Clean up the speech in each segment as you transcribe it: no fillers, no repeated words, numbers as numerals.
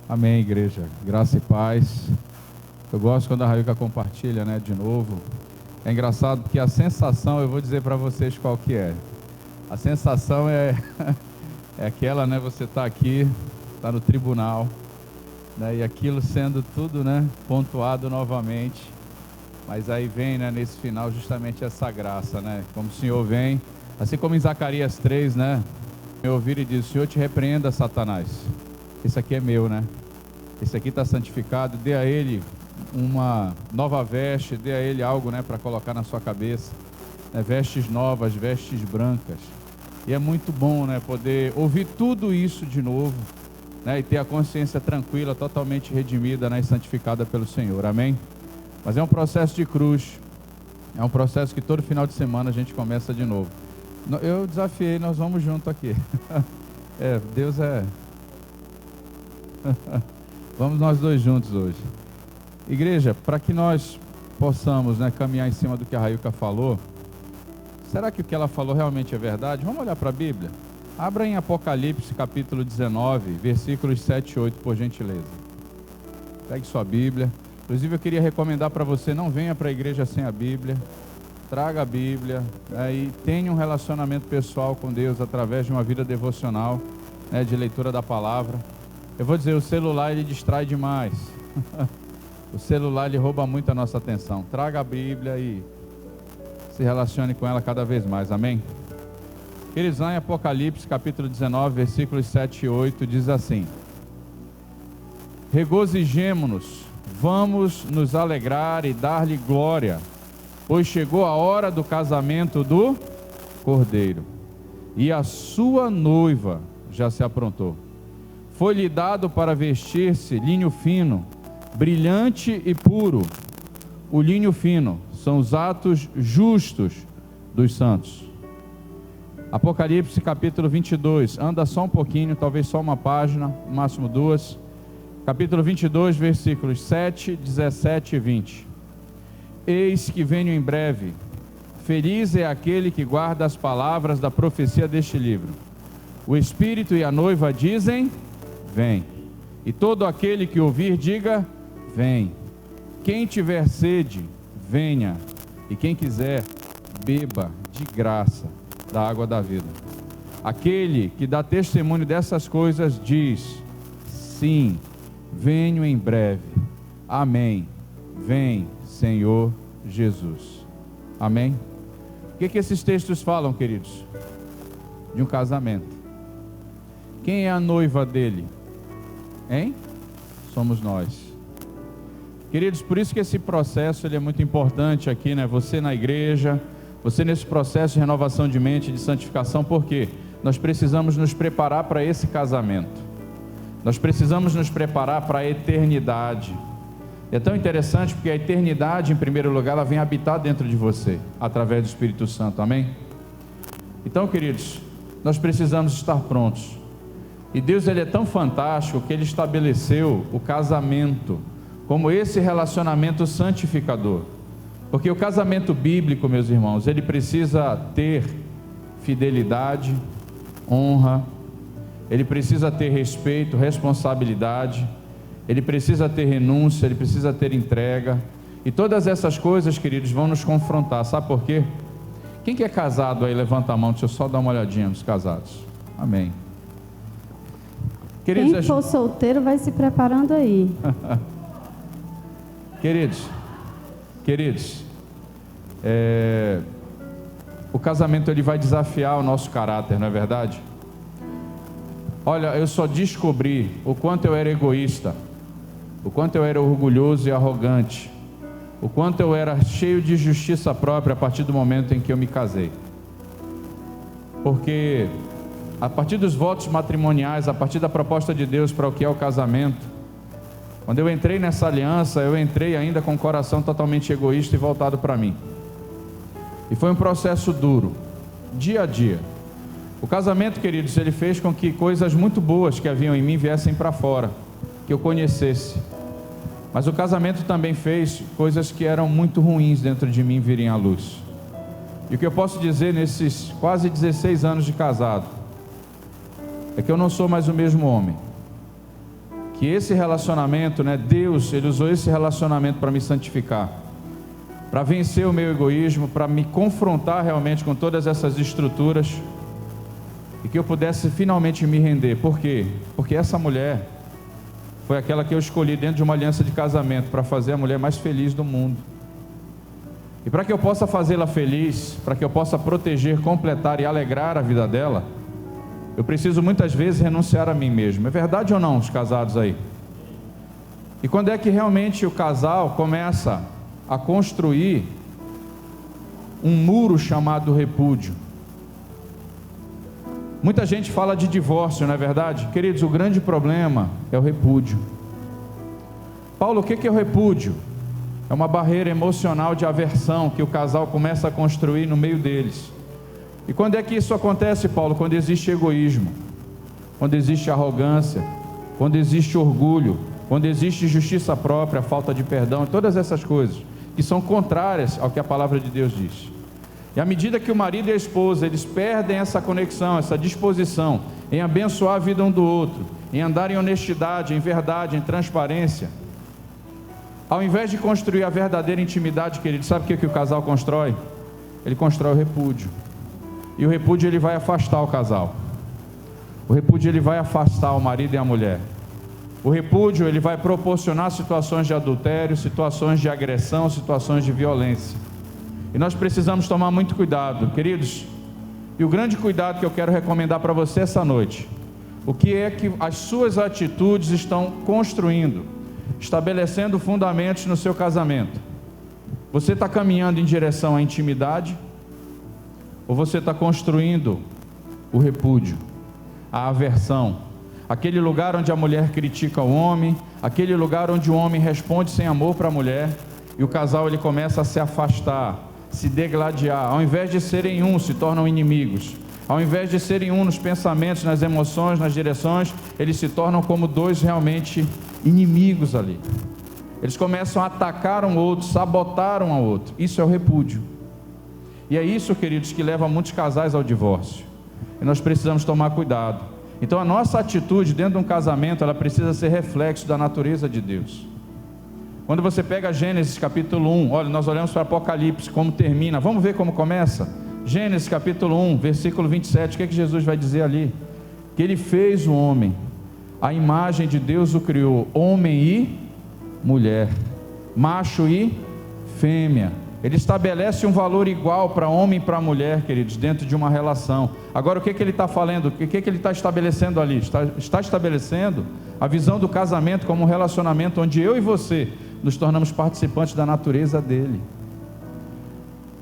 Amém, igreja. Graça e paz. Eu gosto quando a Raiuca compartilha, de novo. É engraçado porque a sensação, eu vou dizer para vocês qual que é. A sensação é aquela, você está aqui, está no tribunal, e aquilo sendo tudo, pontuado novamente. Mas aí vem, nesse final, justamente essa graça, Como o Senhor vem, assim como em Zacarias 3, me ouvir e diz: o Senhor te repreenda, Satanás. Esse aqui é meu, Esse aqui está santificado. Dê a ele uma nova veste, dê a ele algo, para colocar na sua cabeça, vestes novas, vestes brancas. E é muito bom, poder ouvir tudo isso de novo, e ter a consciência tranquila, totalmente redimida, e santificada pelo Senhor. Amém? Mas é um processo de cruz. É um processo que todo final de semana a gente começa de novo. Eu desafiei, nós vamos junto aqui. Deus é... Vamos nós dois juntos hoje. Igreja, para que nós possamos, caminhar em cima do que a Raiuca falou, será que o que ela falou realmente é verdade? Vamos olhar para a Bíblia? Abra em Apocalipse capítulo 19, versículos 7 e 8, por gentileza. Pegue sua Bíblia. Inclusive eu queria recomendar para você, não venha para a igreja sem a Bíblia. Traga a Bíblia, e tenha um relacionamento pessoal com Deus através de uma vida devocional, de leitura da palavra. Eu vou dizer, o celular ele distrai demais. O celular ele rouba muito a nossa atenção. Traga a Bíblia e se relacione com ela cada vez mais. Amém? Queridos, lá em Apocalipse capítulo 19, versículos 7 e 8, diz assim: regozijemo-nos, vamos nos alegrar e dar-lhe glória, pois chegou a hora do casamento do Cordeiro, e a sua noiva já se aprontou. Foi-lhe dado para vestir-se linho fino, brilhante e puro. O linho fino são os atos justos dos santos. Apocalipse capítulo 22, anda só um pouquinho, talvez só uma página, no máximo duas. Capítulo 22, versículos 7, 17 e 20. Eis que venho em breve, feliz é aquele que guarda as palavras da profecia deste livro. O Espírito e a noiva dizem: vem. E todo aquele que ouvir, diga: vem. Quem tiver sede, venha. E quem quiser, beba de graça da água da vida. Aquele que dá testemunho dessas coisas diz: sim, venho em breve. Amém. Vem, Senhor Jesus. Amém? O que esses textos falam, queridos? De um casamento. Quem é a noiva dele? Hein? Somos nós. Queridos, por isso que esse processo ele é muito importante aqui, Você na igreja, você nesse processo de renovação de mente, de santificação, porque nós precisamos nos preparar para esse casamento. Nós precisamos nos preparar para a eternidade. É tão interessante porque a eternidade, em primeiro lugar, ela vem habitar dentro de você, através do Espírito Santo. Amém? Então, queridos, nós precisamos estar prontos. E Deus ele é tão fantástico que Ele estabeleceu o casamento como esse relacionamento santificador. Porque o casamento bíblico, meus irmãos, ele precisa ter fidelidade, honra, ele precisa ter respeito, responsabilidade, ele precisa ter renúncia, ele precisa ter entrega. E todas essas coisas, queridos, vão nos confrontar. Sabe por quê? Quem que é casado aí? Levanta a mão, deixa eu só dar uma olhadinha nos casados. Amém. Queridos, quem for solteiro vai se preparando aí. Queridos, o casamento ele vai desafiar o nosso caráter, não é verdade? Olha, eu só descobri o quanto eu era egoísta, o quanto eu era orgulhoso e arrogante, o quanto eu era cheio de justiça própria a partir do momento em que eu me casei. Porque a partir dos votos matrimoniais, a partir da proposta de Deus para o que é o casamento, quando eu entrei nessa aliança, eu entrei ainda com o coração totalmente egoísta e voltado para mim. E foi um processo duro, dia a dia. O casamento, queridos, ele fez com que coisas muito boas que haviam em mim viessem para fora, que eu conhecesse. Mas o casamento também fez coisas que eram muito ruins dentro de mim virem à luz. E o que eu posso dizer nesses quase 16 anos de casado é que eu não sou mais o mesmo homem. que esse relacionamento, Deus, Ele usou esse relacionamento para me santificar, para vencer o meu egoísmo, para me confrontar realmente com todas essas estruturas, e que eu pudesse finalmente me render. Por quê? Porque essa mulher foi aquela que eu escolhi dentro de uma aliança de casamento para fazer a mulher mais feliz do mundo. E para que eu possa fazê-la feliz, para que eu possa proteger, completar e alegrar a vida dela, eu preciso muitas vezes renunciar a mim mesmo. É verdade ou não, os casados aí? E quando é que realmente o casal começa a construir um muro chamado repúdio? Muita gente fala de divórcio, não é verdade? Queridos, o grande problema é o repúdio. Paulo, o que é o repúdio? É uma barreira emocional de aversão que o casal começa a construir no meio deles. E quando é que isso acontece, Paulo? Quando existe egoísmo, quando existe arrogância, quando existe orgulho, quando existe justiça própria, falta de perdão, todas essas coisas que são contrárias ao que a palavra de Deus diz. E à medida que o marido e a esposa, eles perdem essa conexão, essa disposição em abençoar a vida um do outro, em andar em honestidade, em verdade, em transparência, ao invés de construir a verdadeira intimidade, querido, sabe o que o casal constrói? Ele constrói o repúdio. E o repúdio, ele vai afastar o casal. O repúdio, ele vai afastar o marido e a mulher. O repúdio, ele vai proporcionar situações de adultério, situações de agressão, situações de violência. E nós precisamos tomar muito cuidado, queridos. E o grande cuidado que eu quero recomendar para você essa noite: o que é que as suas atitudes estão construindo, estabelecendo fundamentos no seu casamento? Você está caminhando em direção à intimidade? Ou você está construindo o repúdio, a aversão, aquele lugar onde a mulher critica o homem, aquele lugar onde o homem responde sem amor para a mulher, e o casal ele começa a se afastar, se degladiar, ao invés de serem um, se tornam inimigos, ao invés de serem um nos pensamentos, nas emoções, nas direções, eles se tornam como dois realmente inimigos ali. Eles começam a atacar um outro, sabotar um ao outro. Isso é o repúdio. E é isso, queridos, que leva muitos casais ao divórcio. E nós precisamos tomar cuidado. Então a nossa atitude dentro de um casamento, ela precisa ser reflexo da natureza de Deus. Quando você pega Gênesis capítulo 1, olha, nós olhamos para Apocalipse, como termina, vamos ver como começa? Gênesis capítulo 1, versículo 27, o que é que Jesus vai dizer ali? Que Ele fez o homem, a imagem de Deus o criou, homem e mulher, macho e fêmea. Ele estabelece um valor igual para homem e para mulher, queridos, dentro de uma relação. Agora, o que ele está falando? O que ele está estabelecendo ali? Está estabelecendo a visão do casamento como um relacionamento onde eu e você nos tornamos participantes da natureza dele.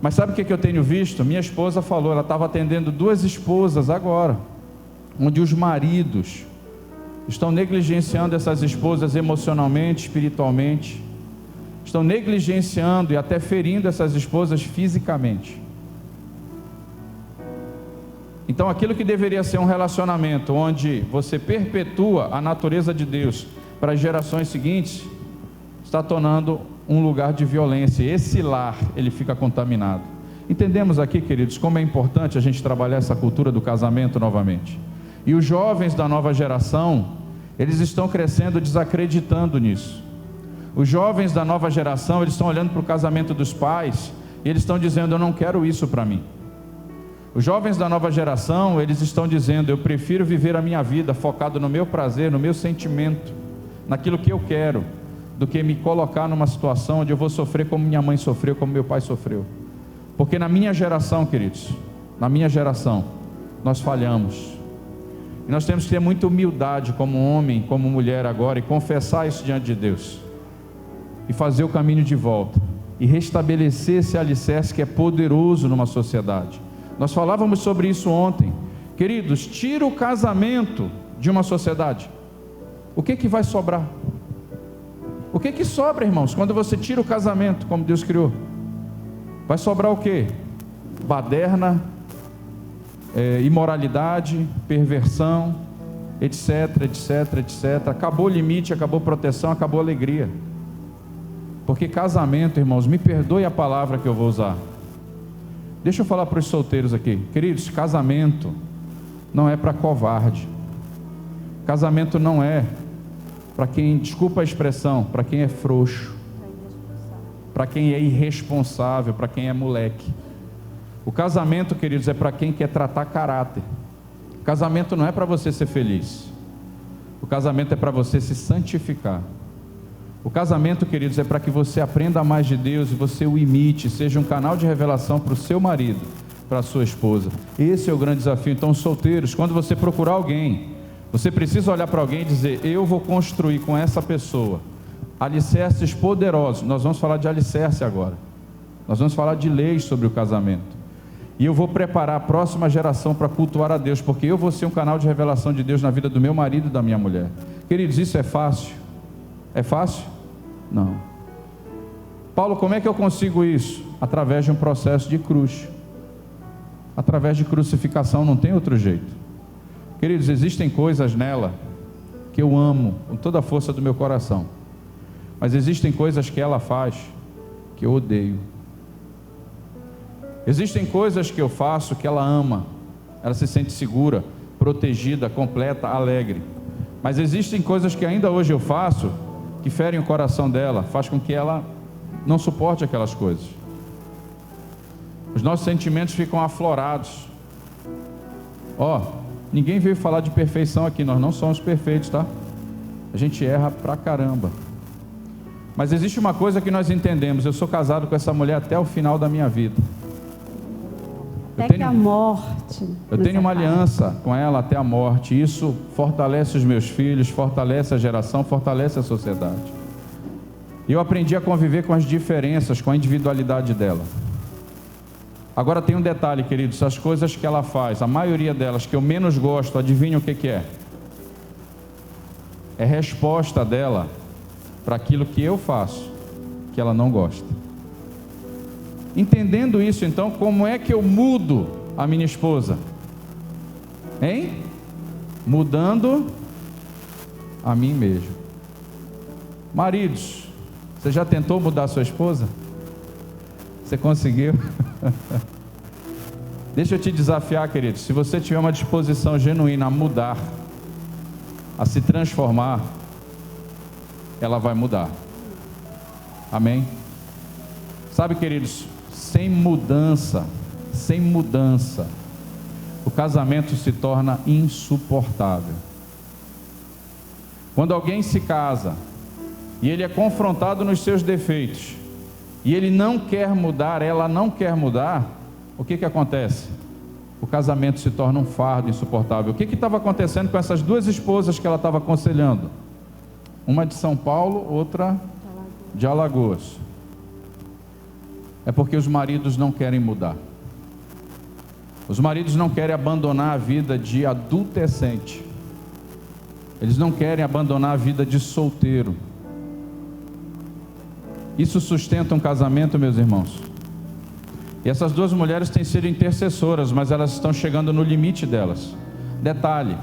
Mas sabe o que eu tenho visto? Minha esposa falou, ela estava atendendo 2 esposas agora, onde os maridos estão negligenciando essas esposas emocionalmente, espiritualmente, estão negligenciando e até ferindo essas esposas fisicamente. Então aquilo que deveria ser um relacionamento onde você perpetua a natureza de Deus para as gerações seguintes, está tornando um lugar de violência. Esse lar, ele fica contaminado. Entendemos aqui, queridos, como é importante a gente trabalhar essa cultura do casamento novamente. E os jovens da nova geração, eles estão crescendo desacreditando nisso. Os jovens da nova geração, eles estão olhando para o casamento dos pais e eles estão dizendo, eu não quero isso para mim. Os jovens da nova geração, eles estão dizendo, eu prefiro viver a minha vida focado no meu prazer, no meu sentimento, naquilo que eu quero, do que me colocar numa situação onde eu vou sofrer como minha mãe sofreu, como meu pai sofreu. Porque na minha geração, queridos, na minha geração, nós falhamos. E nós temos que ter muita humildade como homem, como mulher agora, e confessar isso diante de Deus. E fazer o caminho de volta. E restabelecer esse alicerce que é poderoso numa sociedade. Nós falávamos sobre isso ontem. Queridos, tira o casamento de uma sociedade. O que vai sobrar? O que sobra, irmãos, quando você tira o casamento como Deus criou? Vai sobrar o quê? Baderna, imoralidade, perversão, etc, etc, etc. Acabou o limite, acabou a proteção, acabou a alegria. Porque casamento, irmãos, me perdoe a palavra que eu vou usar. Deixa eu falar para os solteiros aqui. Queridos, casamento não é para covarde. Casamento não é para quem, desculpa a expressão, para quem é frouxo, para quem é irresponsável, para quem é moleque. O casamento, queridos, é para quem quer tratar caráter. O casamento não é para você ser feliz. O casamento é para você se santificar. O casamento, queridos, é para que você aprenda mais de Deus e você o imite, seja um canal de revelação para o seu marido, para a sua esposa. Esse é o grande desafio. Então, solteiros, quando você procurar alguém, você precisa olhar para alguém e dizer: eu vou construir com essa pessoa alicerces poderosos. Nós vamos falar de alicerce agora. Nós vamos falar de leis sobre o casamento. E eu vou preparar a próxima geração para cultuar a Deus, porque eu vou ser um canal de revelação de Deus na vida do meu marido e da minha mulher. Queridos, isso é fácil? É fácil? Não. Paulo, como é que eu consigo isso? Através de um processo de cruz. Através de crucificação, não tem outro jeito. Queridos, existem coisas nela que eu amo com toda a força do meu coração, mas existem coisas que ela faz que eu odeio. Existem coisas que eu faço que ela ama, ela se sente segura, protegida, completa, alegre. Mas existem coisas que ainda hoje eu faço que ferem o coração dela, faz com que ela não suporte aquelas coisas. Os nossos sentimentos ficam aflorados. Ninguém veio falar de perfeição aqui, nós não somos perfeitos, tá? A gente erra pra caramba. Mas existe uma coisa que nós entendemos: eu sou casado com essa mulher até o final da minha vida. Até a morte. Eu tenho uma aliança com ela até a morte. Isso fortalece os meus filhos, fortalece a geração, fortalece a sociedade. E eu aprendi a conviver com as diferenças, com a individualidade dela. Agora tem um detalhe, queridos: as coisas que ela faz, a maioria delas que eu menos gosto, adivinha o que é? É resposta dela para aquilo que eu faço, que ela não gosta. Entendendo isso, então, como é que eu mudo a minha esposa? Hein? Mudando a mim mesmo. Maridos, você já tentou mudar a sua esposa? Você conseguiu? Deixa eu te desafiar, querido. Se você tiver uma disposição genuína a mudar, a se transformar, ela vai mudar. Amém? Sabe, queridos, sem mudança, o casamento se torna insuportável. Quando alguém se casa e ele é confrontado nos seus defeitos e ele não quer mudar, ela não quer mudar, o que acontece? O casamento se torna um fardo insuportável. O que estava acontecendo com essas duas esposas que ela estava aconselhando? Uma de São Paulo, outra de Alagoas. É porque os maridos não querem mudar. Os maridos não querem abandonar a vida de adultecente. Eles não querem abandonar a vida de solteiro. Isso sustenta um casamento, meus irmãos. E essas duas mulheres têm sido intercessoras, mas elas estão chegando no limite delas. Detalhe: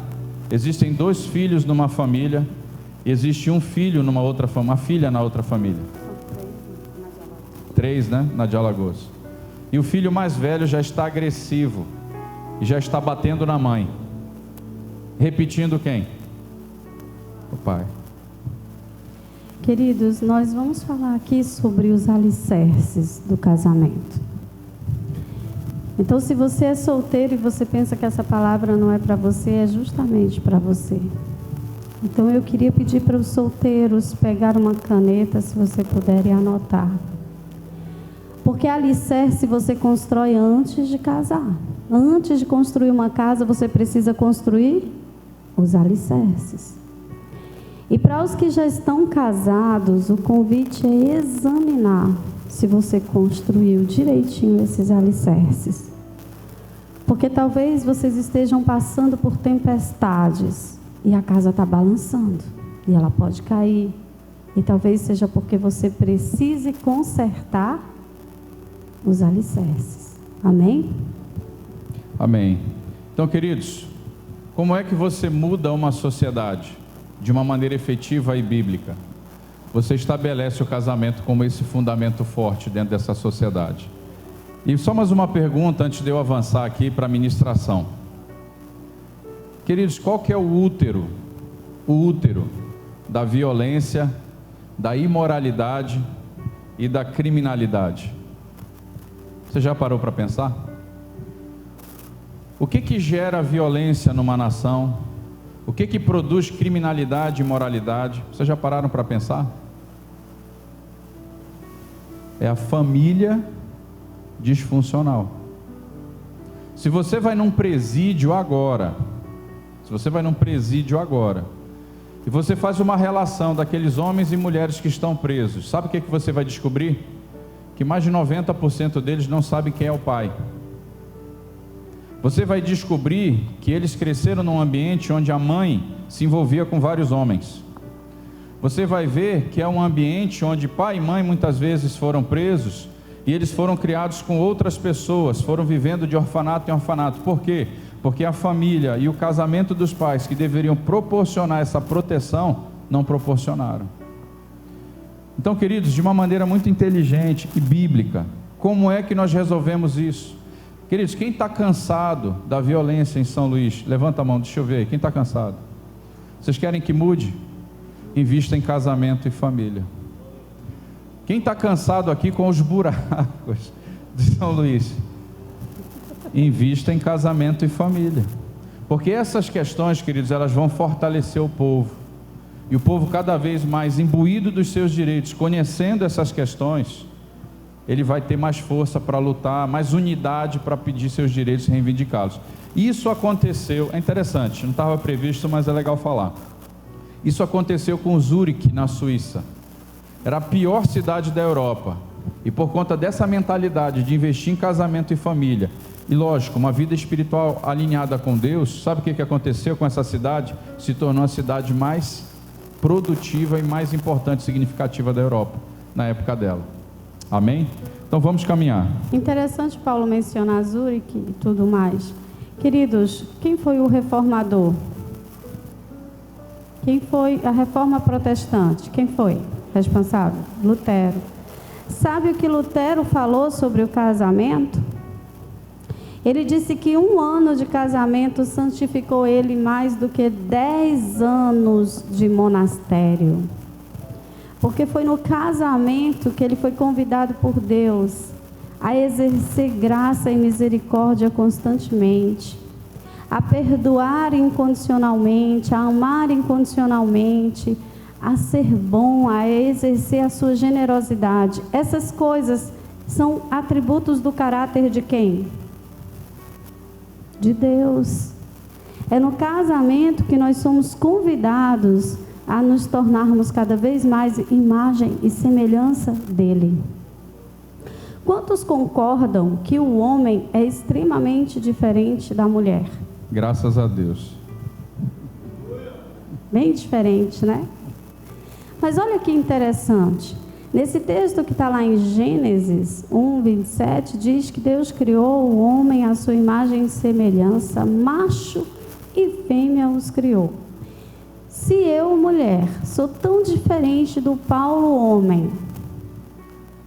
existem 2 filhos numa família, existe um filho numa outra família, uma filha na outra família. 3, né? Na de Alagoas. E o filho mais velho já está agressivo e já está batendo na mãe. Repetindo quem? O pai. Queridos, nós vamos falar aqui sobre os alicerces do casamento. Então, se você é solteiro e você pensa que essa palavra não é para você, é justamente para você. Então, eu queria pedir para os solteiros pegar uma caneta, se você puder, e anotar. Porque alicerce você constrói antes de casar. Antes de construir uma casa, você precisa construir os alicerces. E para os que já estão casados, o convite é examinar se você construiu direitinho esses alicerces. Porque talvez vocês estejam passando por tempestades e a casa está balançando e ela pode cair. E talvez seja porque você precise consertar os alicerces. Amém? Amém. Então, queridos, como é que você muda uma sociedade de uma maneira efetiva e bíblica? Você estabelece o casamento como esse fundamento forte dentro dessa sociedade. E só mais uma pergunta antes de eu avançar aqui para a ministração. Queridos, qual que é o útero da violência, da imoralidade e da criminalidade. Você já parou para pensar? O que gera violência numa nação? O que produz criminalidade e imoralidade? Vocês já pararam para pensar? É a família disfuncional. Se você vai num presídio agora, e você faz uma relação daqueles homens e mulheres que estão presos, sabe o que você vai descobrir? Que mais de 90% deles não sabem quem é o pai. Você vai descobrir que eles cresceram num ambiente onde a mãe se envolvia com vários homens. Você vai ver que é um ambiente onde pai e mãe muitas vezes foram presos e eles foram criados com outras pessoas, foram vivendo de orfanato em orfanato. Por quê? Porque a família e o casamento dos pais, que deveriam proporcionar essa proteção, não proporcionaram. Então, queridos, de uma maneira muito inteligente e bíblica, como é que nós resolvemos isso? Queridos, quem está cansado da violência em São Luís? Levanta a mão, deixa eu ver aí, quem está cansado? Vocês querem que mude? Invista em casamento e família. Quem está cansado aqui com os buracos de São Luís? Invista em casamento e família, porque essas questões, queridos, elas vão fortalecer o povo, e o povo cada vez mais imbuído dos seus direitos, conhecendo essas questões, ele vai ter mais força para lutar, mais unidade para pedir seus direitos e reivindicá-los. Isso aconteceu, é interessante, não estava previsto, mas é legal falar. Isso aconteceu com Zurique, na Suíça. Era a pior cidade da Europa, e por conta dessa mentalidade de investir em casamento e família, e lógico, uma vida espiritual alinhada com Deus, sabe o que aconteceu com essa cidade? Se tornou a cidade mais produtiva e mais importante e significativa da Europa, na época dela. Amém? Então vamos caminhar. Interessante Paulo mencionar Zurique e tudo mais. Queridos, quem foi o reformador? Quem foi a reforma protestante? Quem foi responsável? Lutero. Sabe o que Lutero falou sobre o casamento? Ele disse que 1 ano de casamento santificou ele mais do que 10 anos de monastério. Porque foi no casamento que ele foi convidado por Deus a exercer graça e misericórdia constantemente, a perdoar incondicionalmente, a amar incondicionalmente, a ser bom, a exercer a sua generosidade. Essas coisas são atributos do caráter de quem? De Deus. É no casamento que nós somos convidados a nos tornarmos cada vez mais imagem e semelhança dele. Quantos concordam que o homem é extremamente diferente da mulher? Graças a Deus. Bem diferente, né? Mas olha que interessante. Nesse texto que está lá em Gênesis 1:27, diz que Deus criou o homem à sua imagem e semelhança, macho e fêmea os criou. Se eu, mulher, sou tão diferente do Paulo, homem,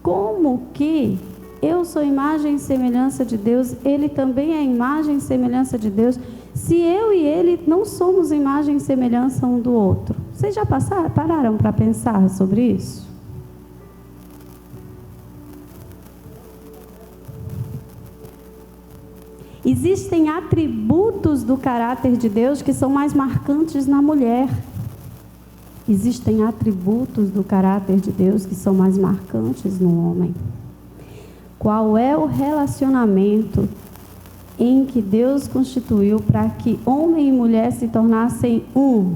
como que eu sou imagem e semelhança de Deus, ele também é imagem e semelhança de Deus, se eu e ele não somos imagem e semelhança um do outro? Vocês já pararam para pensar sobre isso? Existem atributos do caráter de Deus que são mais marcantes na mulher. Existem atributos do caráter de Deus que são mais marcantes no homem. Qual é o relacionamento em que Deus constituiu para que homem e mulher se tornassem um?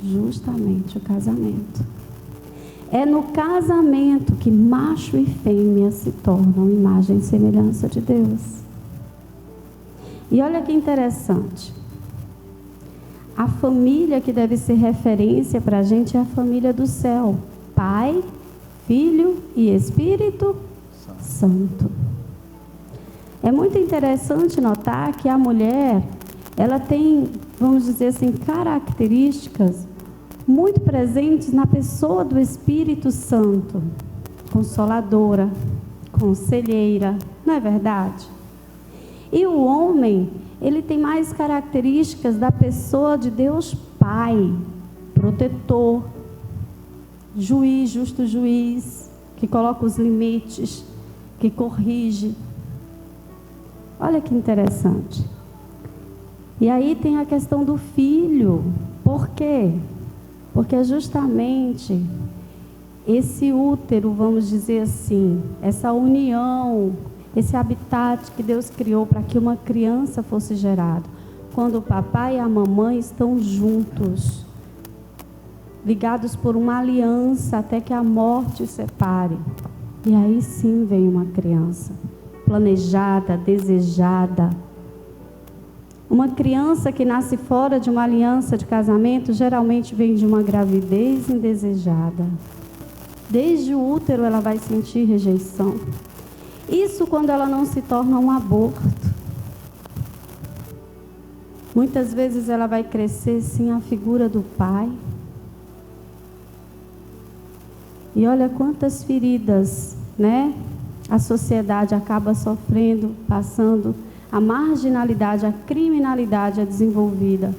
Justamente o casamento. É no casamento que macho e fêmea se tornam imagem e semelhança de Deus. E olha que interessante. A família que deve ser referência para a gente é a família do céu. Pai, Filho e Espírito Santo. É muito interessante notar que a mulher, ela tem, vamos dizer assim, características muito presentes na pessoa do Espírito Santo. Consoladora, conselheira, não é verdade? E o homem, ele tem mais características da pessoa de Deus Pai, protetor, juiz, justo juiz, que coloca os limites, que corrige. Olha que interessante. E aí tem a questão do filho. Por quê? Porque justamente esse útero, vamos dizer assim, essa união, esse habitat que Deus criou para que uma criança fosse gerada, quando o papai e a mamãe estão juntos, ligados por uma aliança até que a morte os separe. E aí sim vem uma criança, planejada, desejada. Uma criança que nasce fora de uma aliança de casamento, geralmente vem de uma gravidez indesejada. Desde o útero ela vai sentir rejeição. Isso quando ela não se torna um aborto. Muitas vezes ela vai crescer sem a figura do pai. E olha quantas feridas, né? A sociedade acaba sofrendo, passando. A marginalidade, a criminalidade é desenvolvida.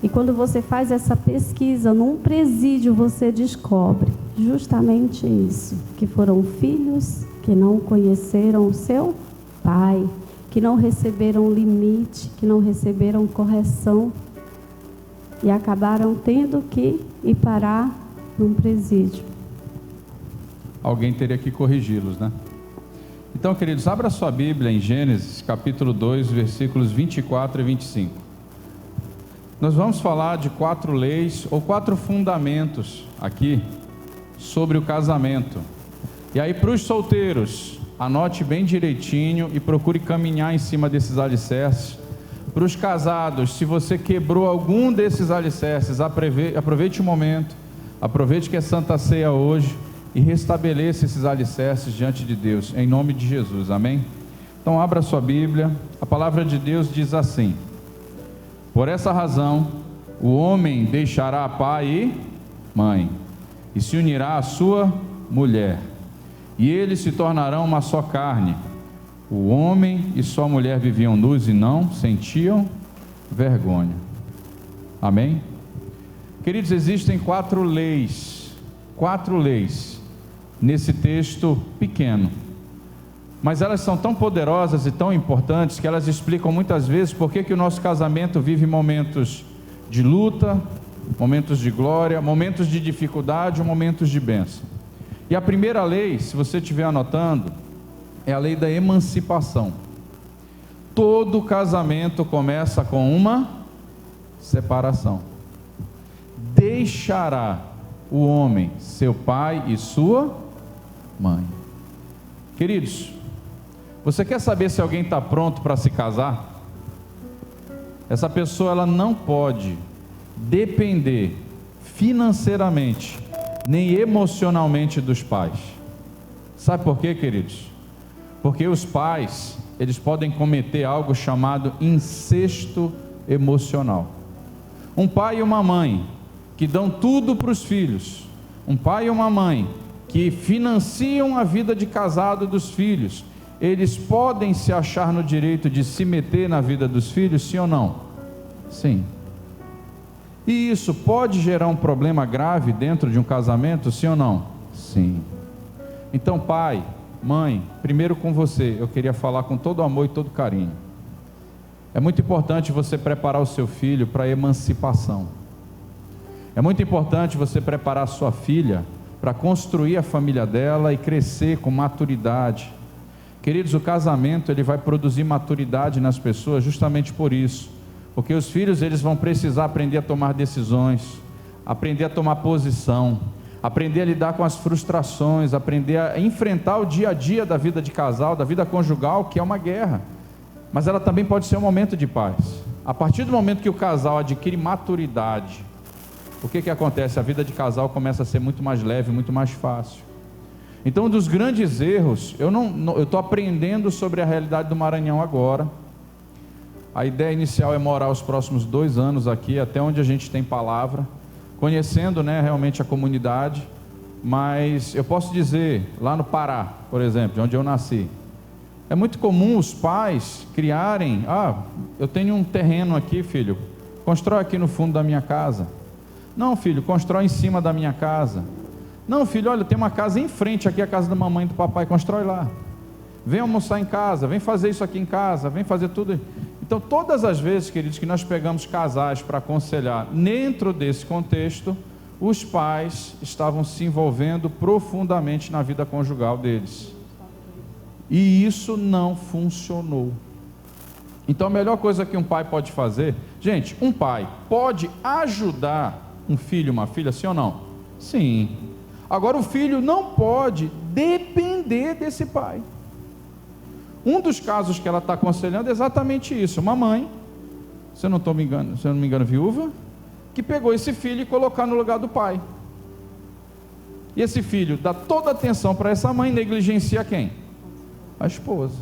E quando você faz essa pesquisa num presídio, você descobre justamente isso, que foram filhos que não conheceram o seu pai, que não receberam limite, que não receberam correção e acabaram tendo que ir parar num presídio. Alguém teria que corrigi-los, né? Então, queridos, abra sua Bíblia em Gênesis, capítulo 2, versículos 24 e 25. Nós vamos falar de 4 leis ou 4 fundamentos aqui sobre o casamento. E aí, para os solteiros, anote bem direitinho e procure caminhar em cima desses alicerces. Para os casados, se você quebrou algum desses alicerces, aproveite o momento, aproveite que é Santa Ceia hoje e restabeleça esses alicerces diante de Deus, em nome de Jesus, amém? Então abra sua Bíblia, a palavra de Deus diz assim: por essa razão, o homem deixará pai e mãe, e se unirá à sua mulher, e eles se tornarão uma só carne. O homem e sua mulher viviam nus e não sentiam vergonha. Amém? Queridos, existem 4 leis nesse texto pequeno, mas elas são tão poderosas e tão importantes que elas explicam muitas vezes por que o nosso casamento vive momentos de luta, momentos de glória, momentos de dificuldade, momentos de bênção. E a primeira lei, se você estiver anotando, é a lei da emancipação. Todo casamento começa com uma separação. Deixará o homem seu pai e sua mãe. Queridos, você quer saber se alguém está pronto para se casar? Essa pessoa ela não pode depender financeiramente nem emocionalmente dos pais. Sabe por quê, queridos? Porque os pais, eles podem cometer algo chamado incesto emocional. Um pai e uma mãe que dão tudo para os filhos, um pai e uma mãe que financiam a vida de casado dos filhos, eles podem se achar no direito de se meter na vida dos filhos, sim ou não? Sim. E isso pode gerar um problema grave dentro de um casamento, sim ou não? Sim. Então, pai, mãe, primeiro com você, eu queria falar com todo amor e todo carinho. É muito importante você preparar o seu filho para a emancipação. É muito importante você preparar a sua filha para construir a família dela e crescer com maturidade. Queridos, o casamento ele vai produzir maturidade nas pessoas justamente por isso. Porque os filhos eles vão precisar aprender a tomar decisões, aprender a tomar posição, aprender a lidar com as frustrações, aprender a enfrentar o dia a dia da vida de casal, da vida conjugal, que é uma guerra. Mas ela também pode ser um momento de paz. A partir do momento que o casal adquire maturidade, o que acontece? A vida de casal começa a ser muito mais leve, muito mais fácil. Então, um dos grandes erros, eu estou aprendendo sobre a realidade do Maranhão agora. A ideia inicial é morar os próximos 2 anos aqui, até onde a gente tem palavra, conhecendo, realmente a comunidade. Mas eu posso dizer, lá no Pará, por exemplo, de onde eu nasci, é muito comum os pais criarem, eu tenho um terreno aqui, filho, constrói aqui no fundo da minha casa. Não, filho, constrói em cima da minha casa. Não, filho, olha, tem uma casa em frente aqui, a casa da mamãe e do papai, constrói lá. Vem almoçar em casa, vem fazer isso aqui em casa, vem fazer tudo. Então, todas as vezes, queridos, que nós pegamos casais para aconselhar, dentro desse contexto, os pais estavam se envolvendo profundamente na vida conjugal deles. E isso não funcionou. Então, a melhor coisa que um pai pode fazer, gente, um pai pode ajudar um filho, uma filha, sim ou não? Sim. Agora, o filho não pode depender desse pai. Um dos casos que ela está aconselhando é exatamente isso. Uma mãe, se eu não me engano, viúva, que pegou esse filho e colocou no lugar do pai. E esse filho dá toda a atenção para essa mãe, negligencia quem? A esposa.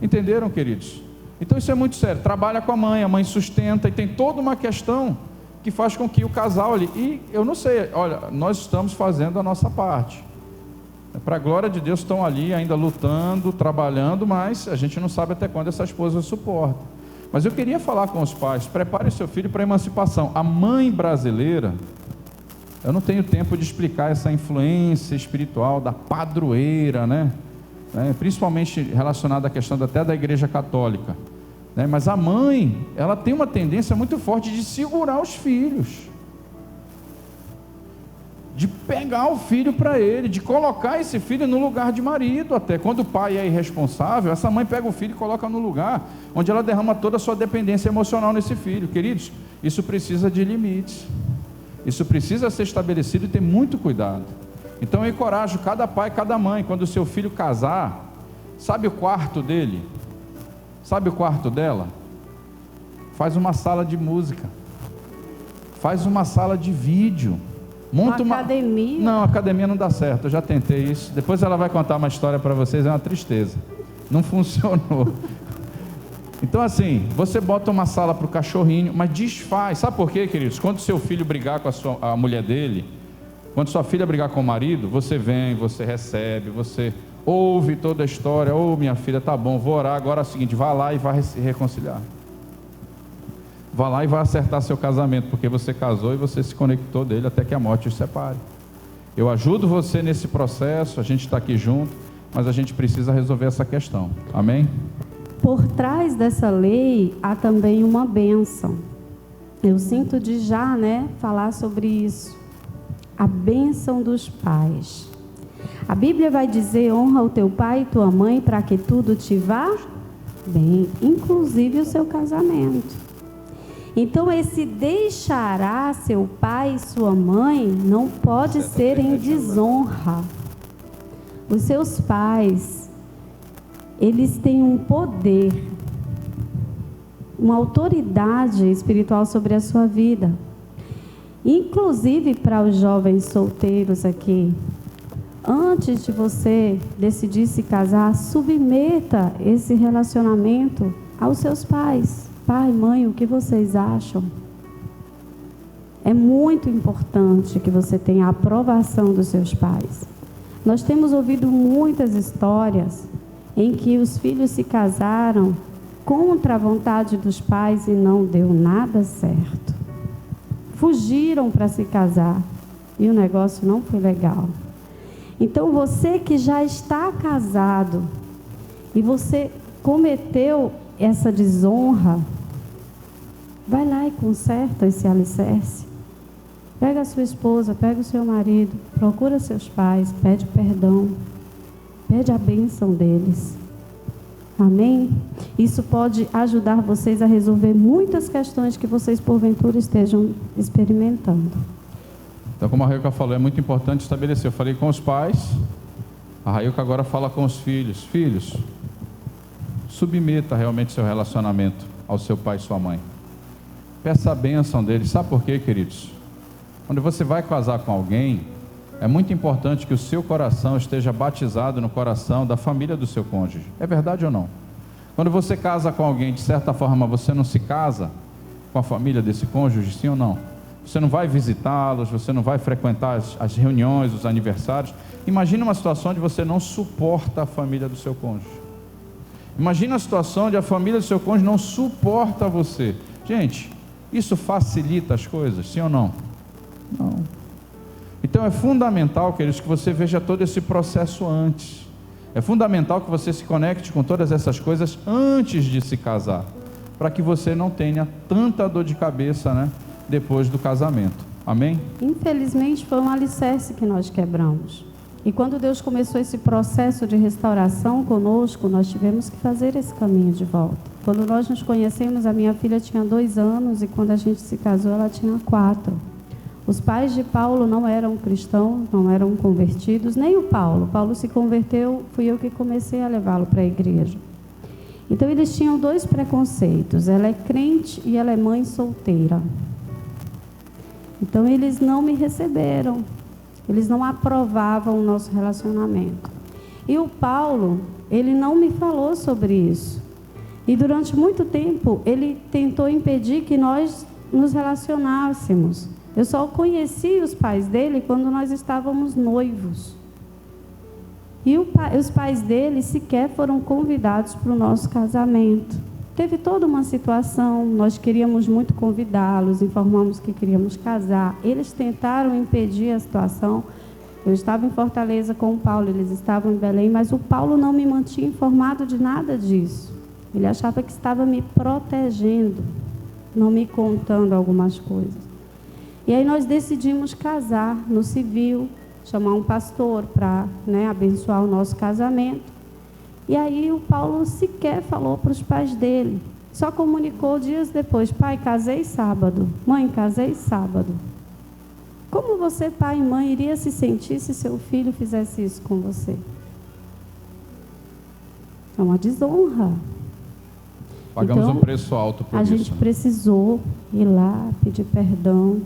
Entenderam, queridos? Então isso é muito sério. Trabalha com a mãe sustenta, e tem toda uma questão que faz com que o casal ali, e eu não sei, olha, nós estamos fazendo a nossa parte. Para a glória de Deus, estão ali ainda lutando, trabalhando, mas a gente não sabe até quando essa esposa suporta. Mas eu queria falar com os pais, prepare seu filho para a emancipação. A mãe brasileira, eu não tenho tempo de explicar essa influência espiritual da padroeira, né? Principalmente relacionada à questão até da igreja católica, né? Mas a mãe, ela tem uma tendência muito forte de segurar os filhos, de pegar o filho para ele, de colocar esse filho no lugar de marido. Até quando o pai é irresponsável, essa mãe pega o filho e coloca no lugar onde ela derrama toda a sua dependência emocional nesse filho. Queridos, isso precisa de limites, isso precisa ser estabelecido e ter muito cuidado. Então eu encorajo cada pai, cada mãe, quando o seu filho casar, sabe o quarto dele? Sabe o quarto dela? Faz uma sala de música, faz uma sala de vídeo, monta uma academia. Não, academia não dá certo, eu já tentei isso. Depois ela vai contar uma história para vocês, é uma tristeza, não funcionou. Então assim, você bota uma sala para o cachorrinho, mas desfaz. Sabe por quê, queridos? Quando seu filho brigar com a mulher dele, quando sua filha brigar com o marido, você vem, você recebe, você ouve toda a história. Ô, minha filha, tá bom, vou orar, agora é o seguinte, vá lá e vai se reconciliar. Vá lá e vai acertar seu casamento, porque você casou e você se conectou dele até que a morte os separe. Eu ajudo você nesse processo, a gente está aqui junto, mas a gente precisa resolver essa questão. Amém? Por trás dessa lei há também uma bênção. Eu sinto de já, falar sobre isso. A bênção dos pais. A Bíblia vai dizer: honra o teu pai e tua mãe para que tudo te vá bem, inclusive o seu casamento. Então esse deixará seu pai e sua mãe não pode ser em desonra. Os seus pais, eles têm um poder, uma autoridade espiritual sobre a sua vida. Inclusive para os jovens solteiros aqui, antes de você decidir se casar, submeta esse relacionamento aos seus pais. Pai, mãe, o que vocês acham? É muito importante que você tenha a aprovação dos seus pais. Nós temos ouvido muitas histórias em que os filhos se casaram contra a vontade dos pais e não deu nada certo. Fugiram para se casar e o negócio não foi legal. Então você que já está casado e você cometeu essa desonra, vai lá e conserta esse alicerce. Pega a sua esposa, pega o seu marido, procura seus pais, pede perdão, pede a bênção deles. Amém? Isso pode ajudar vocês a resolver muitas questões que vocês porventura estejam experimentando. Então, como a Railka falou, é muito importante estabelecer. Eu falei com os pais, a Railka agora fala com os filhos. Filhos, submeta realmente seu relacionamento ao seu pai e sua mãe. Peça a bênção deles. Sabe por quê, queridos? Quando você vai casar com alguém, é muito importante que o seu coração esteja batizado no coração da família do seu cônjuge. É verdade ou não? Quando você casa com alguém, de certa forma, você não se casa com a família desse cônjuge, sim ou não? Você não vai visitá-los, você não vai frequentar as reuniões, os aniversários. Imagina uma situação onde você não suporta a família do seu cônjuge. Imagina a situação onde a família do seu cônjuge não suporta você. Gente, isso facilita as coisas, sim ou não? Não. Então é fundamental, queridos, que você veja todo esse processo antes. É fundamental que você se conecte com todas essas coisas antes de se casar, para que você não tenha tanta dor de cabeça, né, depois do casamento. Amém? Infelizmente foi um alicerce que nós quebramos. E quando Deus começou esse processo de restauração conosco, nós tivemos que fazer esse caminho de volta. Quando nós nos conhecemos, a minha filha tinha 2 anos e quando a gente se casou, ela tinha 4. Os pais de Paulo não eram cristãos, não eram convertidos, nem o Paulo. Paulo se converteu, fui eu que comecei a levá-lo para a igreja. Então eles tinham 2 preconceitos, ela é crente e ela é mãe solteira. Então eles não me receberam, eles não aprovavam o nosso relacionamento. E o Paulo, ele não me falou sobre isso. E durante muito tempo ele tentou impedir que nós nos relacionássemos. Eu só conheci os pais dele quando nós estávamos noivos. E os pais dele sequer foram convidados para o nosso casamento. Teve toda uma situação, nós queríamos muito convidá-los, informamos que queríamos casar. Eles tentaram impedir a situação. Eu estava em Fortaleza com o Paulo, eles estavam em Belém, mas o Paulo não me mantinha informado de nada disso. Ele achava que estava me protegendo, não me contando algumas coisas. E aí nós decidimos casar no civil, chamar um pastor para, abençoar o nosso casamento. E aí o Paulo sequer falou para os pais dele. Só comunicou dias depois: pai, casei sábado. Mãe, casei sábado. Como você, pai e mãe, iria se sentir se seu filho fizesse isso com você? É uma desonra. Pagamos então, um preço alto por isso. A gente precisou ir lá, pedir perdão.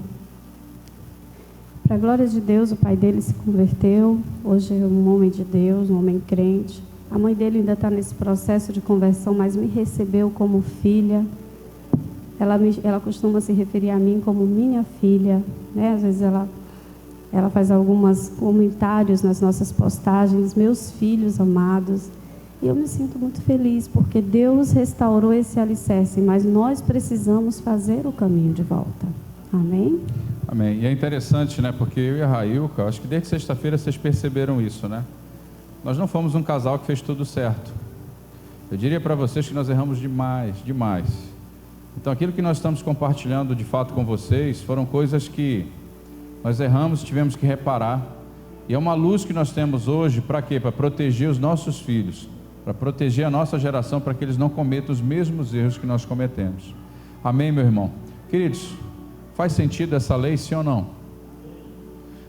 Para a glória de Deus, o pai dele se converteu. Hoje é um homem de Deus, um homem crente. A mãe dele ainda está nesse processo de conversão, mas me recebeu como filha. Ela costuma se referir a mim como minha filha, né? Às vezes ela faz alguns comentários nas nossas postagens, meus filhos amados. E eu me sinto muito feliz, porque Deus restaurou esse alicerce, mas nós precisamos fazer o caminho de volta. Amém? Amém. E é interessante, né? Porque eu e a Railka, acho que desde sexta-feira vocês perceberam isso, né? Nós não fomos um casal que fez tudo certo. Eu diria para vocês que nós erramos demais. Então aquilo que nós estamos compartilhando de fato com vocês foram coisas que nós erramos, tivemos que reparar. E é uma luz que nós temos hoje para quê? Para proteger os nossos filhos, para proteger a nossa geração, para que eles não cometam os mesmos erros que nós cometemos. Amém, meu irmão? Queridos, faz sentido essa lei, sim ou não?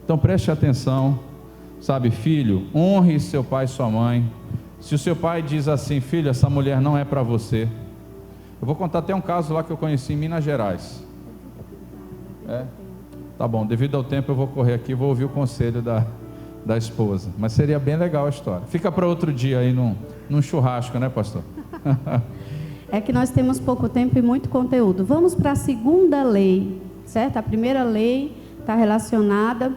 Então preste atenção, sabe, filho, honre seu pai e sua mãe. Se o seu pai diz assim: filho, essa mulher não é para você. Eu vou contar até um caso lá que eu conheci em Minas Gerais. Tá bom, devido ao tempo eu vou correr aqui, vou ouvir o conselho da esposa, mas seria bem legal a história. Fica para outro dia aí num churrasco, né, pastor? É que nós temos pouco tempo e muito conteúdo. Vamos para a segunda lei, certo? A primeira lei está relacionada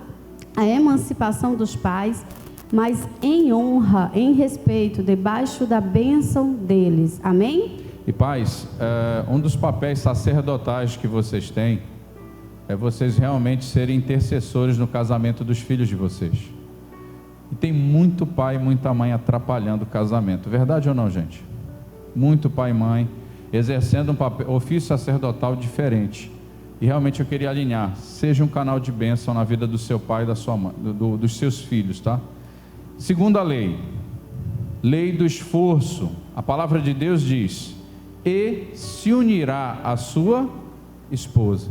à emancipação dos pais, mas em honra, em respeito, debaixo da bênção deles. Amém? E pais, um dos papéis sacerdotais que vocês têm é vocês realmente serem intercessores no casamento dos filhos de vocês. E tem muito pai e muita mãe atrapalhando o casamento. Verdade ou não, gente? Muito pai e mãe exercendo um ofício sacerdotal diferente. E realmente eu queria alinhar: seja um canal de bênção na vida do seu pai e da sua mãe, dos seus filhos, tá? Segunda lei, lei do esforço. A palavra de Deus diz: e se unirá à sua esposa.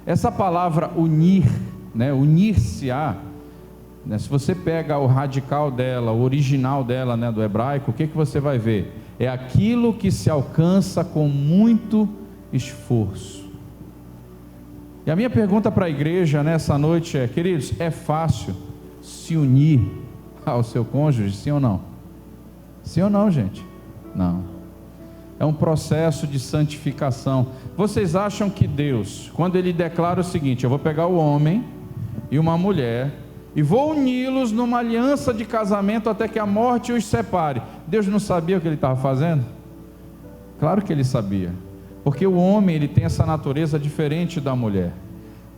Essa palavra unir, né, unir-se-á, né, se você pega o radical dela, o original dela, né, do hebraico, o que você vai ver? É aquilo que se alcança com muito esforço. E a minha pergunta para a igreja nessa noite é: queridos, é fácil se unir ao seu cônjuge, sim ou não? Sim ou não, gente? Não. É um processo de santificação. Vocês acham que Deus, quando Ele declara o seguinte: eu vou pegar o homem e uma mulher e vou uni-los numa aliança de casamento até que a morte os separe, Deus não sabia o que Ele estava fazendo? Claro que Ele sabia, porque o homem, ele tem essa natureza diferente da mulher.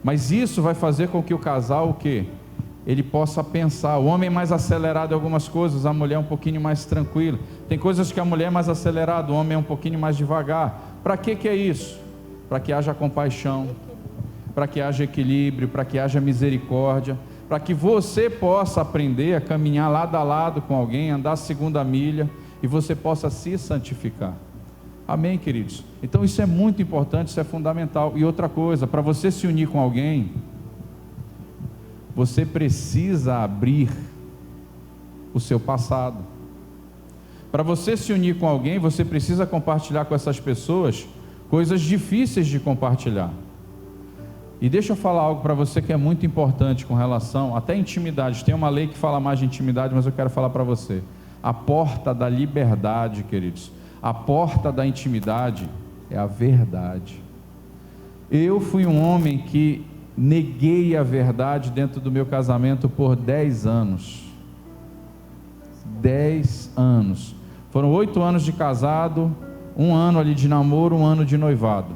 Mas isso vai fazer com que o casal, o quê? Ele possa pensar. O homem é mais acelerado em algumas coisas, a mulher é um pouquinho mais tranquila. Tem coisas que a mulher é mais acelerada, o homem é um pouquinho mais devagar. Para que é isso? Para que haja compaixão, para que haja equilíbrio, para que haja misericórdia, para que você possa aprender a caminhar lado a lado com alguém, andar a segunda milha, e você possa se santificar. Amém, queridos? Então isso é muito importante, isso é fundamental. E outra coisa, para você se unir com alguém, você precisa abrir o seu passado. Para você se unir com alguém, você precisa compartilhar com essas pessoas coisas difíceis de compartilhar. E deixa eu falar algo para você que é muito importante com relação até à intimidade. Tem uma lei que fala mais de intimidade, mas eu quero falar para você. A porta da liberdade, queridos, a porta da intimidade é a verdade. Eu fui um homem que neguei a verdade dentro do meu casamento por 10 anos. 10 anos. Foram 8 anos de casado, 1 ano ali de namoro, 1 ano de noivado.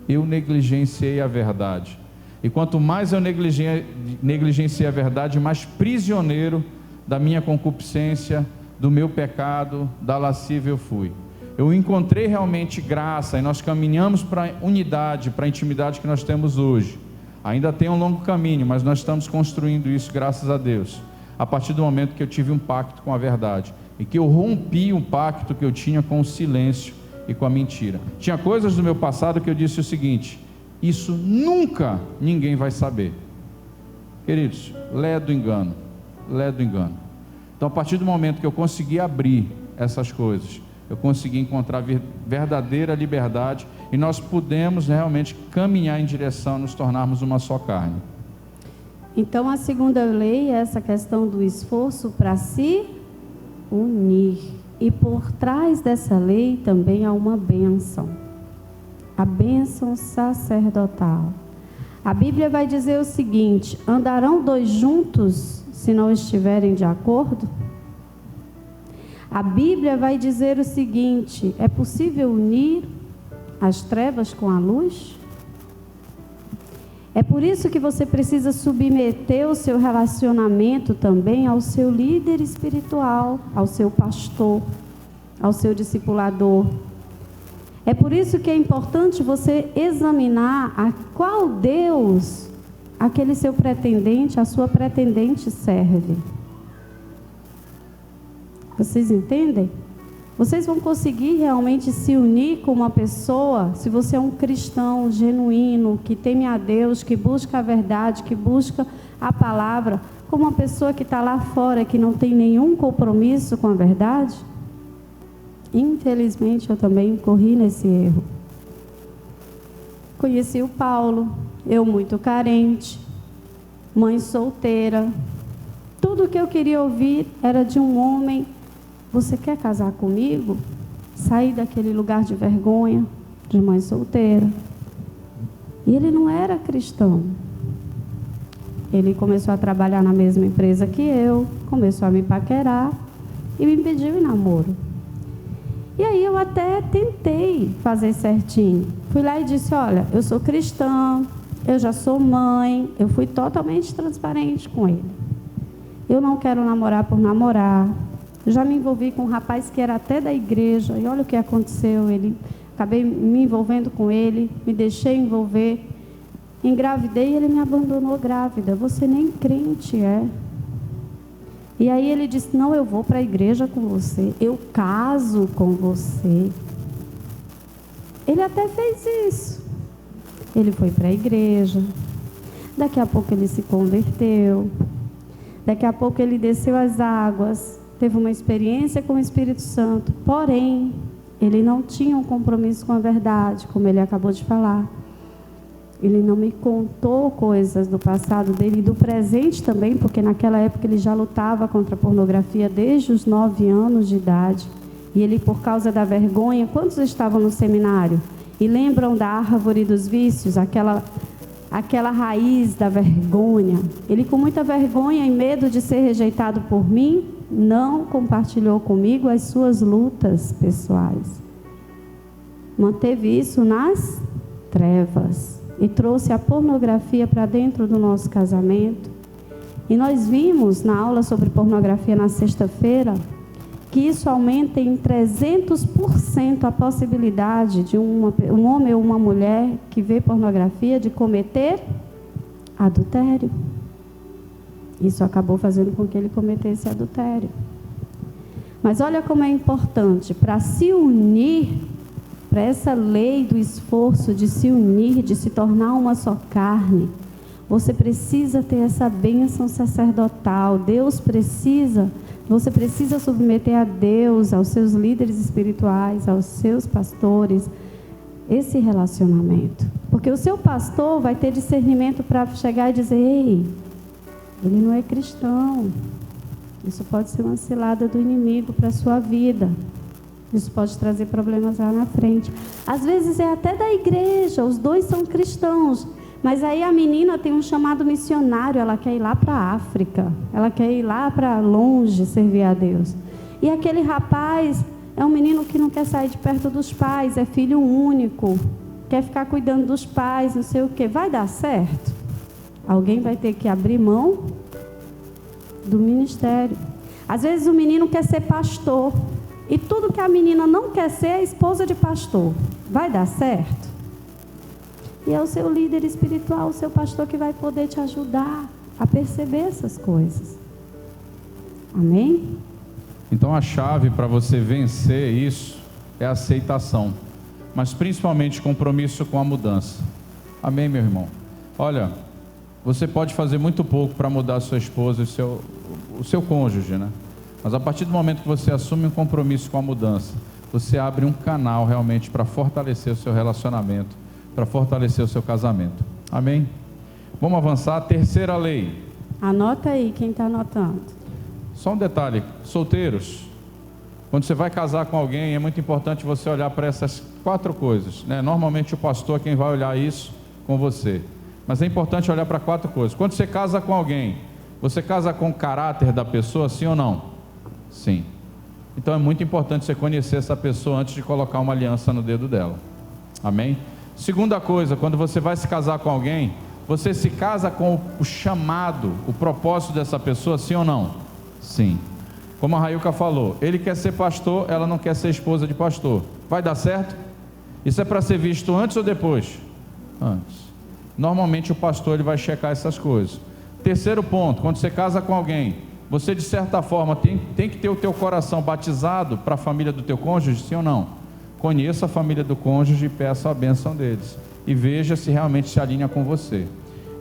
Eu negligenciei a verdade. E quanto mais eu negligenciei a verdade, mais prisioneiro da minha concupiscência, do meu pecado, da lascívia eu fui. Eu encontrei realmente graça e nós caminhamos para a unidade, para a intimidade que nós temos hoje. Ainda tem um longo caminho, mas nós estamos construindo isso, graças a Deus. A partir do momento que eu tive um pacto com a verdade e que eu rompi um pacto que eu tinha com o silêncio e com a mentira. Tinha coisas do meu passado que eu disse o seguinte: isso nunca ninguém vai saber. Queridos, lé do engano, lé do engano. Então, a partir do momento que eu consegui abrir essas coisas, eu consegui encontrar verdadeira liberdade e nós pudemos realmente caminhar em direção a nos tornarmos uma só carne. Então, a segunda lei é essa questão do esforço para se unir. E por trás dessa lei também há uma bênção. A bênção sacerdotal. A Bíblia vai dizer o seguinte: andarão 2 juntos se não estiverem de acordo? A Bíblia vai dizer o seguinte: é possível unir as trevas com a luz? É por isso que você precisa submeter o seu relacionamento também ao seu líder espiritual, ao seu pastor, ao seu discipulador. É por isso que é importante você examinar a qual Deus aquele seu pretendente, a sua pretendente serve. Vocês entendem? Vocês vão conseguir realmente se unir com uma pessoa, se você é um cristão genuíno, que teme a Deus, que busca a verdade, que busca a palavra, com uma pessoa que está lá fora, que não tem nenhum compromisso com a verdade? Infelizmente, eu também corri nesse erro. Conheci o Paulo, eu muito carente, mãe solteira. Tudo que eu queria ouvir era de um homem: você quer casar comigo? Sair daquele lugar de vergonha, de mãe solteira. E ele não era cristão. Ele começou a trabalhar na mesma empresa que eu, começou a me paquerar e me pediu em namoro. E aí eu até tentei fazer certinho. Fui lá e disse: olha, eu sou cristã, eu já sou mãe. Eu fui totalmente transparente com ele. Eu não quero namorar por namorar. Já me envolvi com um rapaz que era até da igreja, e olha o que aconteceu. Acabei me envolvendo com ele, me deixei envolver, engravidei e ele me abandonou grávida. Você nem crente é. E aí ele disse: não, eu vou para a igreja com você, eu caso com você. Ele até fez isso. Ele foi para a igreja, daqui a pouco ele se converteu, daqui a pouco ele desceu as águas, teve uma experiência com o Espírito Santo, porém, ele não tinha um compromisso com a verdade, como ele acabou de falar. Ele não me contou coisas do passado dele e do presente também, porque naquela época ele já lutava contra a pornografia desde os 9 anos de idade. E ele, por causa da vergonha, quantos estavam no seminário? E lembram da árvore dos vícios, aquela raiz da vergonha? Ele, com muita vergonha e medo de ser rejeitado por mim, não compartilhou comigo as suas lutas pessoais. Manteve isso nas trevas. e trouxe a pornografia para dentro do nosso casamento. E nós vimos na aula sobre pornografia na sexta-feira que isso aumenta em 300% a possibilidade de um homem ou uma mulher que vê pornografia de cometer adultério. Isso acabou fazendo com que ele cometesse adultério. Mas olha como é importante, para se unir, para essa lei do esforço de se unir, de se tornar uma só carne, você precisa ter essa bênção sacerdotal. Você precisa submeter a Deus, aos seus líderes espirituais, aos seus pastores, esse relacionamento. Porque o seu pastor vai ter discernimento para chegar e dizer: ei, ele não é cristão. Isso pode ser uma cilada do inimigo para a sua vida. Isso pode trazer problemas lá na frente. Às vezes é até da igreja, os dois são cristãos. Mas aí a menina tem um chamado missionário, ela quer ir lá para a África, ela quer ir lá para longe servir a Deus. E aquele rapaz é um menino que não quer sair de perto dos pais, é filho único, quer ficar cuidando dos pais, não sei o quê. Vai dar certo? Alguém vai ter que abrir mão do ministério. Às vezes o menino quer ser pastor, e tudo que a menina não quer ser é esposa de pastor. Vai dar certo? E é o seu líder espiritual, o seu pastor, que vai poder te ajudar a perceber essas coisas. Amém? Então a chave para você vencer isso é a aceitação, mas principalmente compromisso com a mudança. Amém, meu irmão? Olha, você pode fazer muito pouco para mudar a sua esposa e o seu cônjuge, né? Mas a partir do momento que você assume um compromisso com a mudança, você abre um canal realmente para fortalecer o seu relacionamento, para fortalecer o seu casamento. Amém? Vamos avançar. Terceira lei. Anota aí, quem está anotando. Só um detalhe, solteiros, quando você vai casar com alguém, é muito importante você olhar para essas 4 coisas, né? Normalmente o pastor é quem vai olhar isso com você, mas é importante olhar para 4 coisas. Quando você casa com alguém, você casa com o caráter da pessoa, sim ou não? Sim. Então é muito importante você conhecer essa pessoa antes de colocar uma aliança no dedo dela. Amém? Segunda coisa, quando você vai se casar com alguém, você se casa com o chamado, o propósito dessa pessoa, sim ou não? Sim. Como a Railka falou, ele quer ser pastor, ela não quer ser esposa de pastor. Vai dar certo? Isso é para ser visto antes ou depois? Antes. Normalmente o pastor ele vai checar essas coisas. Terceiro ponto, quando você casa com alguém, você de certa forma tem que ter o teu coração batizado para a família do teu cônjuge, sim ou não? Conheça a família do cônjuge e peça a bênção deles. E veja se realmente se alinha com você.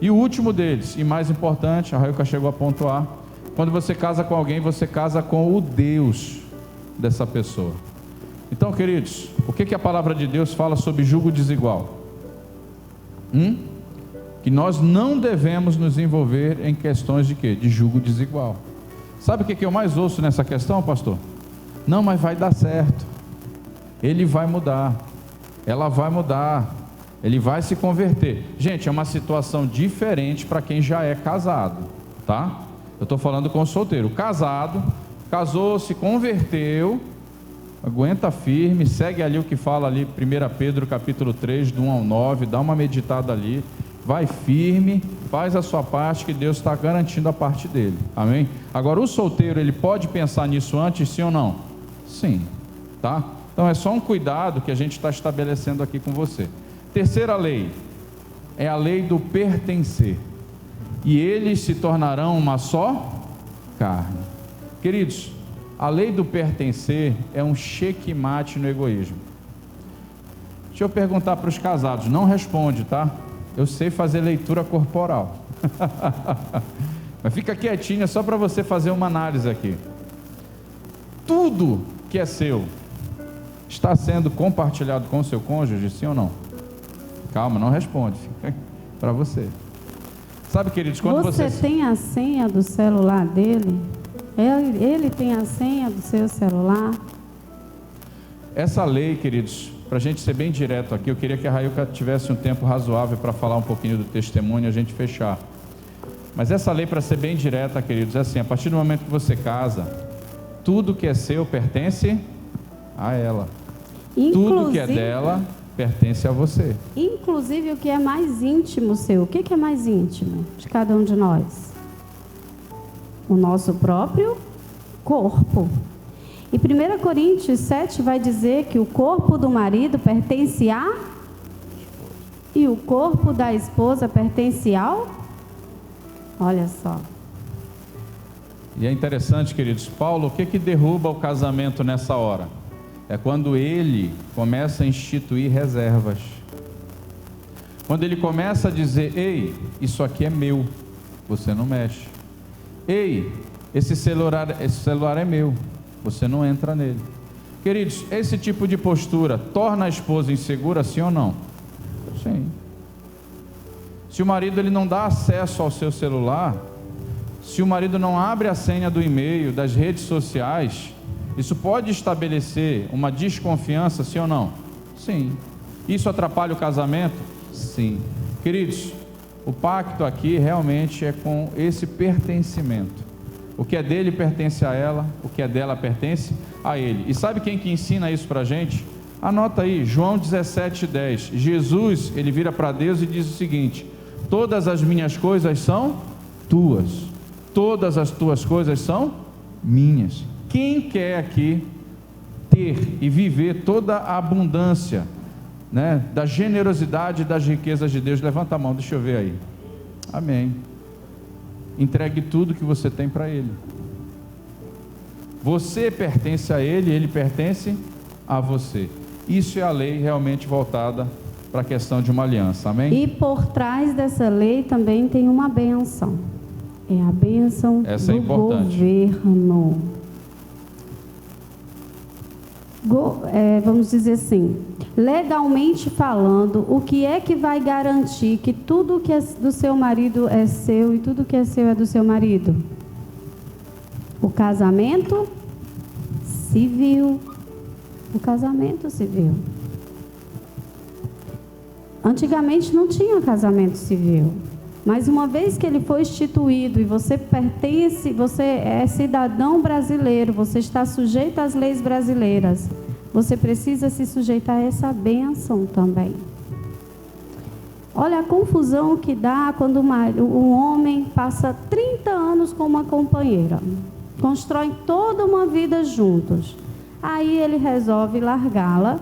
E o último deles, e mais importante, a Railka chegou a pontuar, quando você casa com alguém, você casa com o Deus dessa pessoa. Então, queridos, o que a palavra de Deus fala sobre julgo desigual? Que nós não devemos nos envolver em questões de quê? De julgo desigual. Sabe o que eu mais ouço nessa questão, pastor? Não, mas vai dar certo. Ele vai mudar, ela vai mudar, ele vai se converter. Gente, é uma situação diferente para quem já é casado, tá? Eu estou falando com o solteiro. Casado, casou, se converteu, aguenta firme, segue ali o que fala ali, 1 Pedro capítulo 3, do 1 ao 9, dá uma meditada ali, vai firme, faz a sua parte, que Deus está garantindo a parte dele. Amém? Agora, o solteiro, ele pode pensar nisso antes, sim ou não? Sim, tá? Então é só um cuidado que a gente está estabelecendo aqui com você. Terceira lei é a lei do pertencer. E eles se tornarão uma só carne. Queridos, a lei do pertencer é um checkmate no egoísmo. Deixa eu perguntar para os casados, não responde, tá? Eu sei fazer leitura corporal. Mas fica quietinha só para você fazer uma análise aqui. Tudo que é seu está sendo compartilhado com o seu cônjuge, sim ou não? Calma, não responde, fica para você. Sabe, queridos, quando você tem a senha do celular dele? Ele tem a senha do seu celular? Essa lei, queridos, para a gente ser bem direto aqui, eu queria que a Railka tivesse um tempo razoável para falar um pouquinho do testemunho e a gente fechar. Mas essa lei, para ser bem direta, queridos, é assim: a partir do momento que você casa, tudo que é seu pertence a ela. Tudo que é dela pertence a você. Inclusive o que é mais íntimo seu. O que é mais íntimo de cada um de nós? O nosso próprio corpo. E 1 Coríntios 7 vai dizer que o corpo do marido pertence a... E o corpo da esposa pertence ao... Olha só. E é interessante, queridos, Paulo, o que derruba o casamento nessa hora? É quando ele começa a instituir reservas. Quando ele começa a dizer: ei, isso aqui é meu, você não mexe. Ei, esse celular é meu, você não entra nele. Queridos, esse tipo de postura torna a esposa insegura, sim ou não? Sim. Se o marido ele não dá acesso ao seu celular, se o marido não abre a senha do e-mail, das redes sociais, isso pode estabelecer uma desconfiança, sim ou não? Sim. Isso atrapalha o casamento? Sim. Queridos, o pacto aqui realmente é com esse pertencimento. O que é dele pertence a ela, o que é dela pertence a ele. E sabe quem que ensina isso pra gente? Anota aí, João 17:10. Jesus, ele vira para Deus e diz o seguinte: todas as minhas coisas são tuas, todas as tuas coisas são minhas. Quem quer aqui ter e viver toda a abundância, né, da generosidade e das riquezas de Deus? Levanta a mão, deixa eu ver aí. Amém. Entregue tudo que você tem para Ele. Você pertence a Ele, Ele pertence a você. Isso é a lei realmente voltada para a questão de uma aliança, amém? E por trás dessa lei também tem uma bênção. É a bênção do governo. Vamos dizer assim, legalmente falando, o que é que vai garantir que tudo que é do seu marido é seu e tudo que é seu é do seu marido? O casamento civil. O casamento civil. Antigamente não tinha casamento civil, mas uma vez que ele foi instituído e você pertence, você é cidadão brasileiro, você está sujeito às leis brasileiras, você precisa se sujeitar a essa bênção também. Olha a confusão que dá quando um homem passa 30 anos com uma companheira, constroem toda uma vida juntos, aí ele resolve largá-la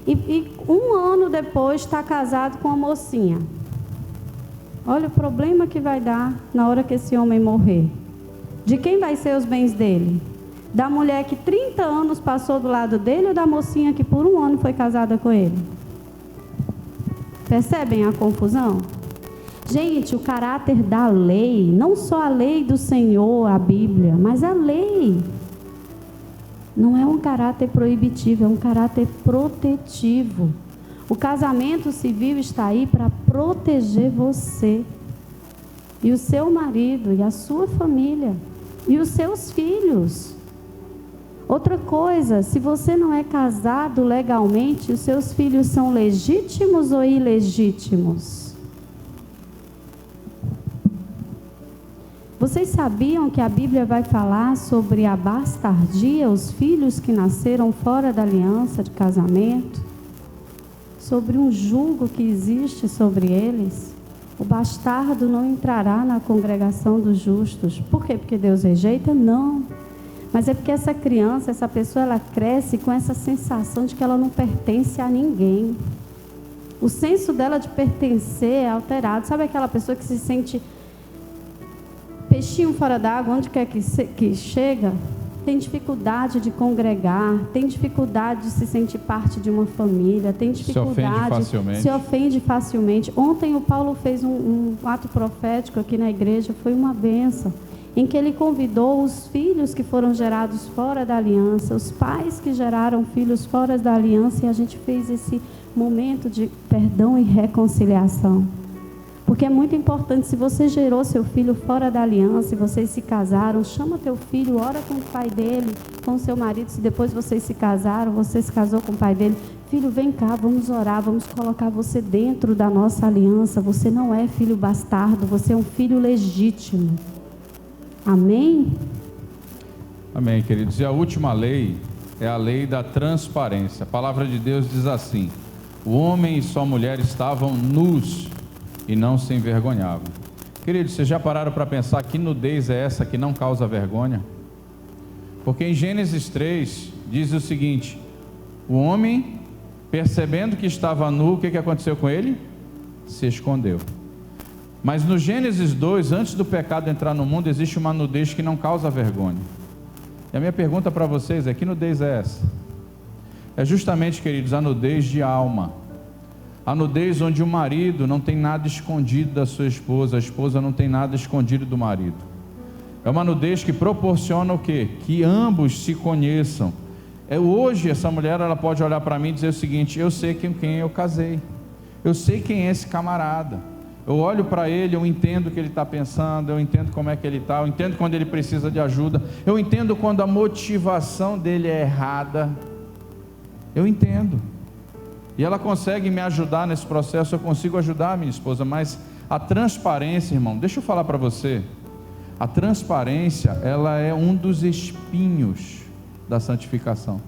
e um ano depois está casado com a mocinha. Olha o problema que vai dar na hora que esse homem morrer. De quem vai ser os bens dele? Da mulher que 30 anos passou do lado dele ou da mocinha que por um ano foi casada com ele? Percebem a confusão? Gente, o caráter da lei, não só a lei do Senhor, a Bíblia, mas a lei, não é um caráter proibitivo, é um caráter protetivo. O casamento civil está aí para proteger você e o seu marido e a sua família e os seus filhos. Outra coisa, se você não é casado legalmente, os seus filhos são legítimos ou ilegítimos? Vocês sabiam que a Bíblia vai falar sobre a bastardia, os filhos que nasceram fora da aliança de casamento? Sobre um julgo que existe sobre eles? O bastardo não entrará na congregação dos justos. Por quê? Porque Deus rejeita? Não. Mas é porque essa criança, essa pessoa, ela cresce com essa sensação de que ela não pertence a ninguém. O senso dela de pertencer é alterado. Sabe aquela pessoa que se sente peixinho fora d'água, onde quer que chega? Tem dificuldade de congregar, tem dificuldade de se sentir parte de uma família, tem dificuldade, se ofende facilmente. Ontem o Paulo fez um ato profético aqui na igreja, foi uma bênção, em que ele convidou os filhos que foram gerados fora da aliança, os pais que geraram filhos fora da aliança, e a gente fez esse momento de perdão e reconciliação. Porque é muito importante, se você gerou seu filho fora da aliança e vocês se casaram, chama teu filho, ora com o pai dele, com o seu marido. Se depois vocês se casaram, você se casou com o pai dele, filho, vem cá, vamos orar, vamos colocar você dentro da nossa aliança. Você não é filho bastardo, você é um filho legítimo. Amém? Amém, queridos. E a última lei é a lei da transparência. A palavra de Deus diz assim: O homem e sua mulher estavam nus e não se envergonhavam. Queridos, vocês já pararam para pensar que nudez é essa que não causa vergonha? Porque em Gênesis 3 diz o seguinte: o homem, percebendo que estava nu, o que aconteceu com ele? Se escondeu. Mas no Gênesis 2, antes do pecado entrar no mundo, existe uma nudez que não causa vergonha. E a minha pergunta para vocês é: que nudez é essa? É justamente, queridos, a nudez de alma. A nudez onde o marido não tem nada escondido da sua esposa, a esposa não tem nada escondido do marido. É uma nudez que proporciona o quê? Que ambos se conheçam. Hoje essa mulher, ela pode olhar para mim e dizer o seguinte: eu sei com quem eu casei, eu sei quem é esse camarada, eu olho para ele, eu entendo o que ele está pensando, eu entendo como é que ele está, eu entendo quando ele precisa de ajuda, eu entendo quando a motivação dele é errada, eu entendo. E ela consegue me ajudar nesse processo, eu consigo ajudar a minha esposa. Mas a transparência, irmão, deixa eu falar para você, a transparência, ela é um dos espinhos da santificação.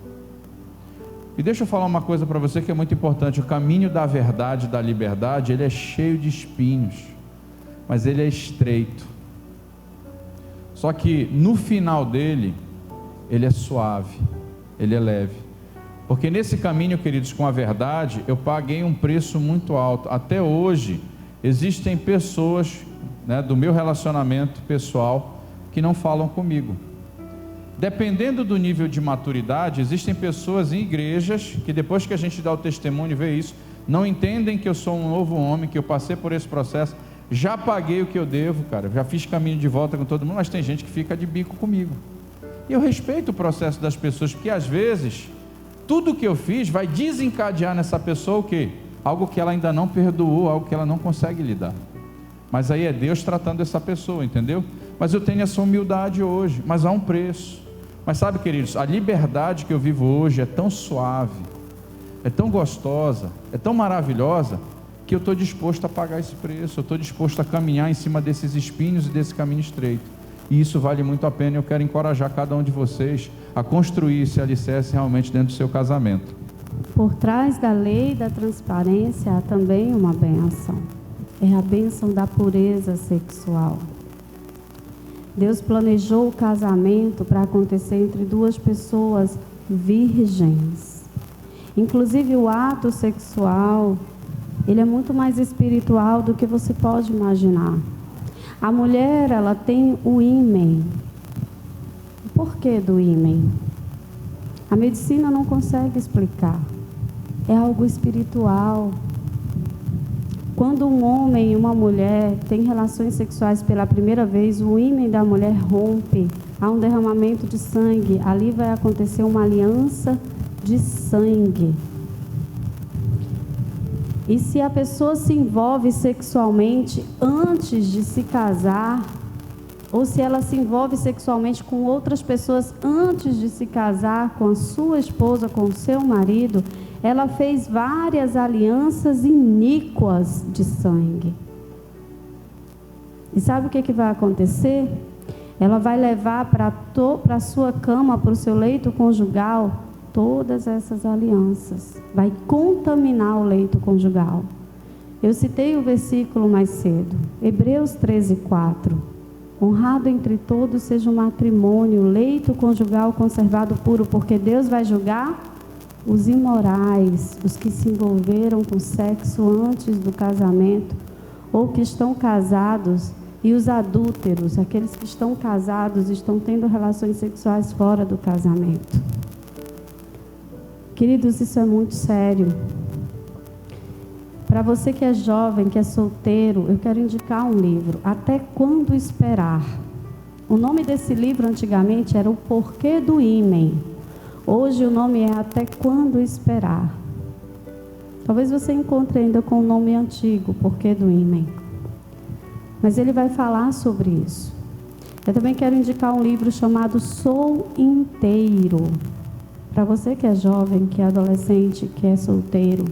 E deixa eu falar uma coisa para você que é muito importante: o caminho da verdade, da liberdade, ele é cheio de espinhos, mas ele é estreito. Só que no final dele, ele é suave, ele é leve. Porque nesse caminho, queridos, com a verdade, eu paguei um preço muito alto. Até hoje, existem pessoas, do meu relacionamento pessoal, que não falam comigo. Dependendo do nível de maturidade, existem pessoas em igrejas, que depois que a gente dá o testemunho e vê isso, não entendem que eu sou um novo homem, que eu passei por esse processo, já paguei o que eu devo, cara, já fiz caminho de volta com todo mundo, mas tem gente que fica de bico comigo. E eu respeito o processo das pessoas, porque às vezes tudo que eu fiz vai desencadear nessa pessoa o quê? Algo que ela ainda não perdoou, algo que ela não consegue lidar. Mas aí é Deus tratando essa pessoa, entendeu? Mas eu tenho essa humildade hoje, mas há um preço. Mas sabe, queridos, a liberdade que eu vivo hoje é tão suave, é tão gostosa, é tão maravilhosa, que eu estou disposto a pagar esse preço, eu estou disposto a caminhar em cima desses espinhos e desse caminho estreito. E isso vale muito a pena. Eu quero encorajar cada um de vocês a construir esse alicerce realmente dentro do seu casamento. Por trás da lei da transparência há também uma bênção. É a bênção da pureza sexual. Deus planejou o casamento para acontecer entre duas pessoas virgens. Inclusive o ato sexual, ele é muito mais espiritual do que você pode imaginar. A mulher, ela tem o ímen. Por que do ímen? A medicina não consegue explicar. É algo espiritual. Quando um homem e uma mulher têm relações sexuais pela primeira vez, o ímen da mulher rompe, há um derramamento de sangue, ali vai acontecer uma aliança de sangue. E se a pessoa se envolve sexualmente antes de se casar, ou se ela se envolve sexualmente com outras pessoas antes de se casar, com a sua esposa, com o seu marido, ela fez várias alianças iníquas de sangue. E sabe o que vai acontecer? Ela vai levar para a sua cama, para o seu leito conjugal, todas essas alianças. Vai contaminar o leito conjugal. Eu citei o versículo mais cedo, Hebreus 13:4. Honrado entre todos seja o matrimônio, o leito conjugal conservado puro, porque Deus vai julgar os imorais, os que se envolveram com sexo antes do casamento, ou que estão casados, e os adúlteros, aqueles que estão casados, estão tendo relações sexuais fora do casamento. Queridos, isso é muito sério. Para você que é jovem, que é solteiro, eu quero indicar um livro, Até Quando Esperar. O nome desse livro antigamente era O Porquê do Ímen. Hoje o nome é Até Quando Esperar. Talvez você encontre ainda com o nome antigo, Porquê do Ímen. Mas ele vai falar sobre isso. Eu também quero indicar um livro chamado Sou Inteiro. Para você que é jovem, que é adolescente, que é solteiro.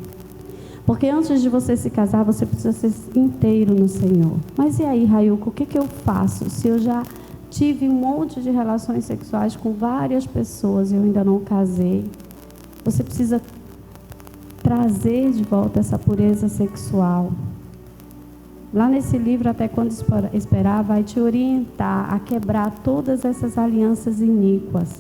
Porque antes de você se casar, você precisa ser inteiro no Senhor. Mas e aí, Raiuca, o que eu faço se eu já tive um monte de relações sexuais com várias pessoas e eu ainda não casei? Você precisa trazer de volta essa pureza sexual. Lá nesse livro, Até Quando Esperar, vai te orientar a quebrar todas essas alianças iníquas.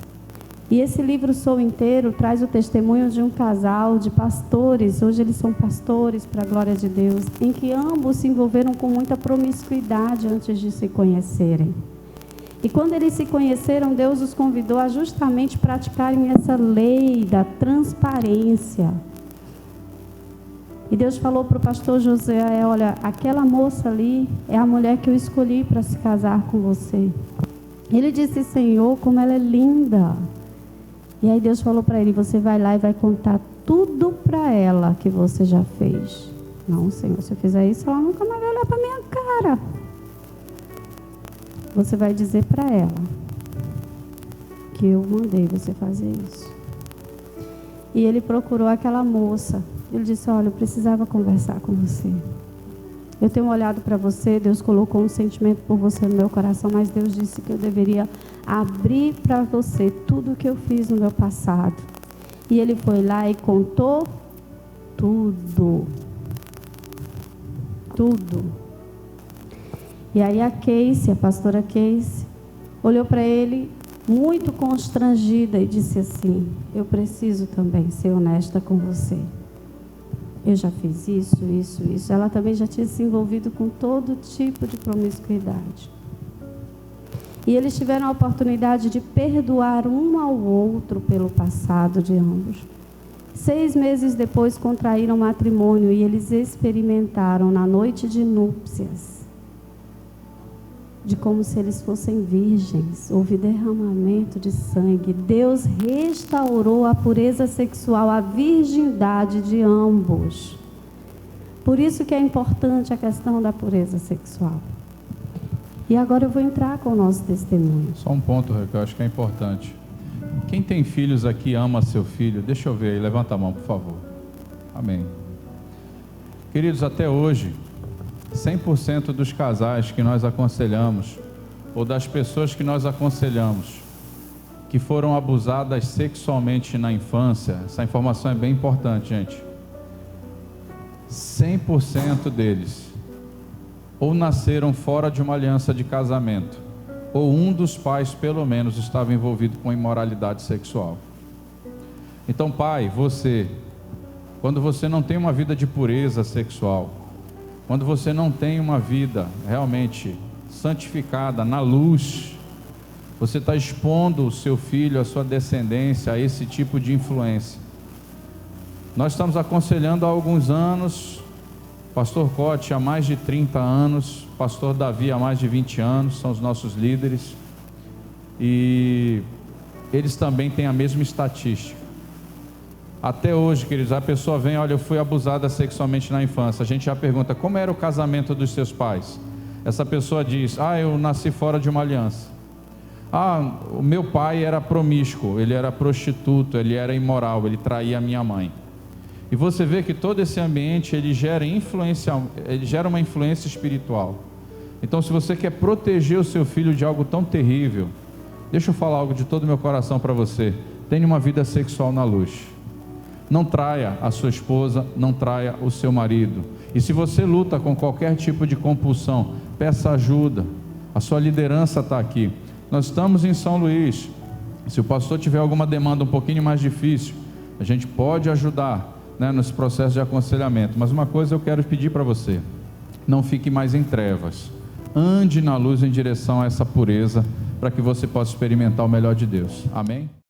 E esse livro Sou Inteiro traz o testemunho de um casal de pastores, hoje eles são pastores para a glória de Deus, em que ambos se envolveram com muita promiscuidade antes de se conhecerem. E quando eles se conheceram, Deus os convidou a justamente praticarem essa lei da transparência. E Deus falou para o pastor José, olha, aquela moça ali é a mulher que eu escolhi para se casar com você. Ele disse, Senhor, como ela é linda. E aí Deus falou para ele, você vai lá e vai contar tudo para ela que você já fez. Não, Senhor, se eu fizer isso, ela nunca mais vai olhar para minha cara. Você vai dizer para ela que eu mandei você fazer isso. E ele procurou aquela moça. Ele disse, olha, eu precisava conversar com você. Eu tenho olhado para você, Deus colocou um sentimento por você no meu coração, mas Deus disse que eu deveria abrir para você tudo o que eu fiz no meu passado. E ele foi lá e contou tudo. Tudo. E aí a Casey, a pastora Casey, olhou para ele muito constrangida e disse assim, eu preciso também ser honesta com você. Eu já fiz isso. Ela também já tinha se envolvido com todo tipo de promiscuidade. E eles tiveram a oportunidade de perdoar um ao outro pelo passado de ambos. 6 meses depois contraíram matrimônio e eles experimentaram na noite de núpcias de como se eles fossem virgens. Houve derramamento de sangue. Deus restaurou a pureza sexual, a virgindade de ambos. Por isso que é importante a questão da pureza sexual. E agora eu vou entrar com o nosso testemunho. Só um ponto, que eu acho que é importante. Quem tem filhos aqui ama seu filho? Deixa eu ver aí, levanta a mão, por favor. Amém. Queridos, até hoje, 100% dos casais que nós aconselhamos, ou das pessoas que nós aconselhamos, que foram abusadas sexualmente na infância, essa informação é bem importante, gente. 100% deles, ou nasceram fora de uma aliança de casamento, ou um dos pais, pelo menos, estava envolvido com imoralidade sexual. Então, pai, você, quando você não tem uma vida de pureza sexual, quando você não tem uma vida realmente santificada na luz, você está expondo o seu filho, a sua descendência a esse tipo de influência. Nós estamos aconselhando há alguns anos, pastor Cote há mais de 30 anos, pastor Davi há mais de 20 anos, são os nossos líderes, e eles também têm a mesma estatística. Até hoje, queridos, a pessoa vem, olha, eu fui abusada sexualmente na infância. A gente já pergunta, como era o casamento dos seus pais? Essa pessoa diz, eu nasci fora de uma aliança. O meu pai era promíscuo, ele era prostituto, ele era imoral, ele traía a minha mãe. E você vê que todo esse ambiente, ele gera uma influência espiritual. Então, se você quer proteger o seu filho de algo tão terrível, deixa eu falar algo de todo o meu coração para você. Tenha uma vida sexual na luz. Não traia a sua esposa, não traia o seu marido. E se você luta com qualquer tipo de compulsão, peça ajuda. A sua liderança está aqui. Nós estamos em São Luís. Se o pastor tiver alguma demanda um pouquinho mais difícil, a gente pode ajudar, nesse processo de aconselhamento. Mas uma coisa eu quero pedir para você: não fique mais em trevas. Ande na luz em direção a essa pureza, para que você possa experimentar o melhor de Deus. Amém?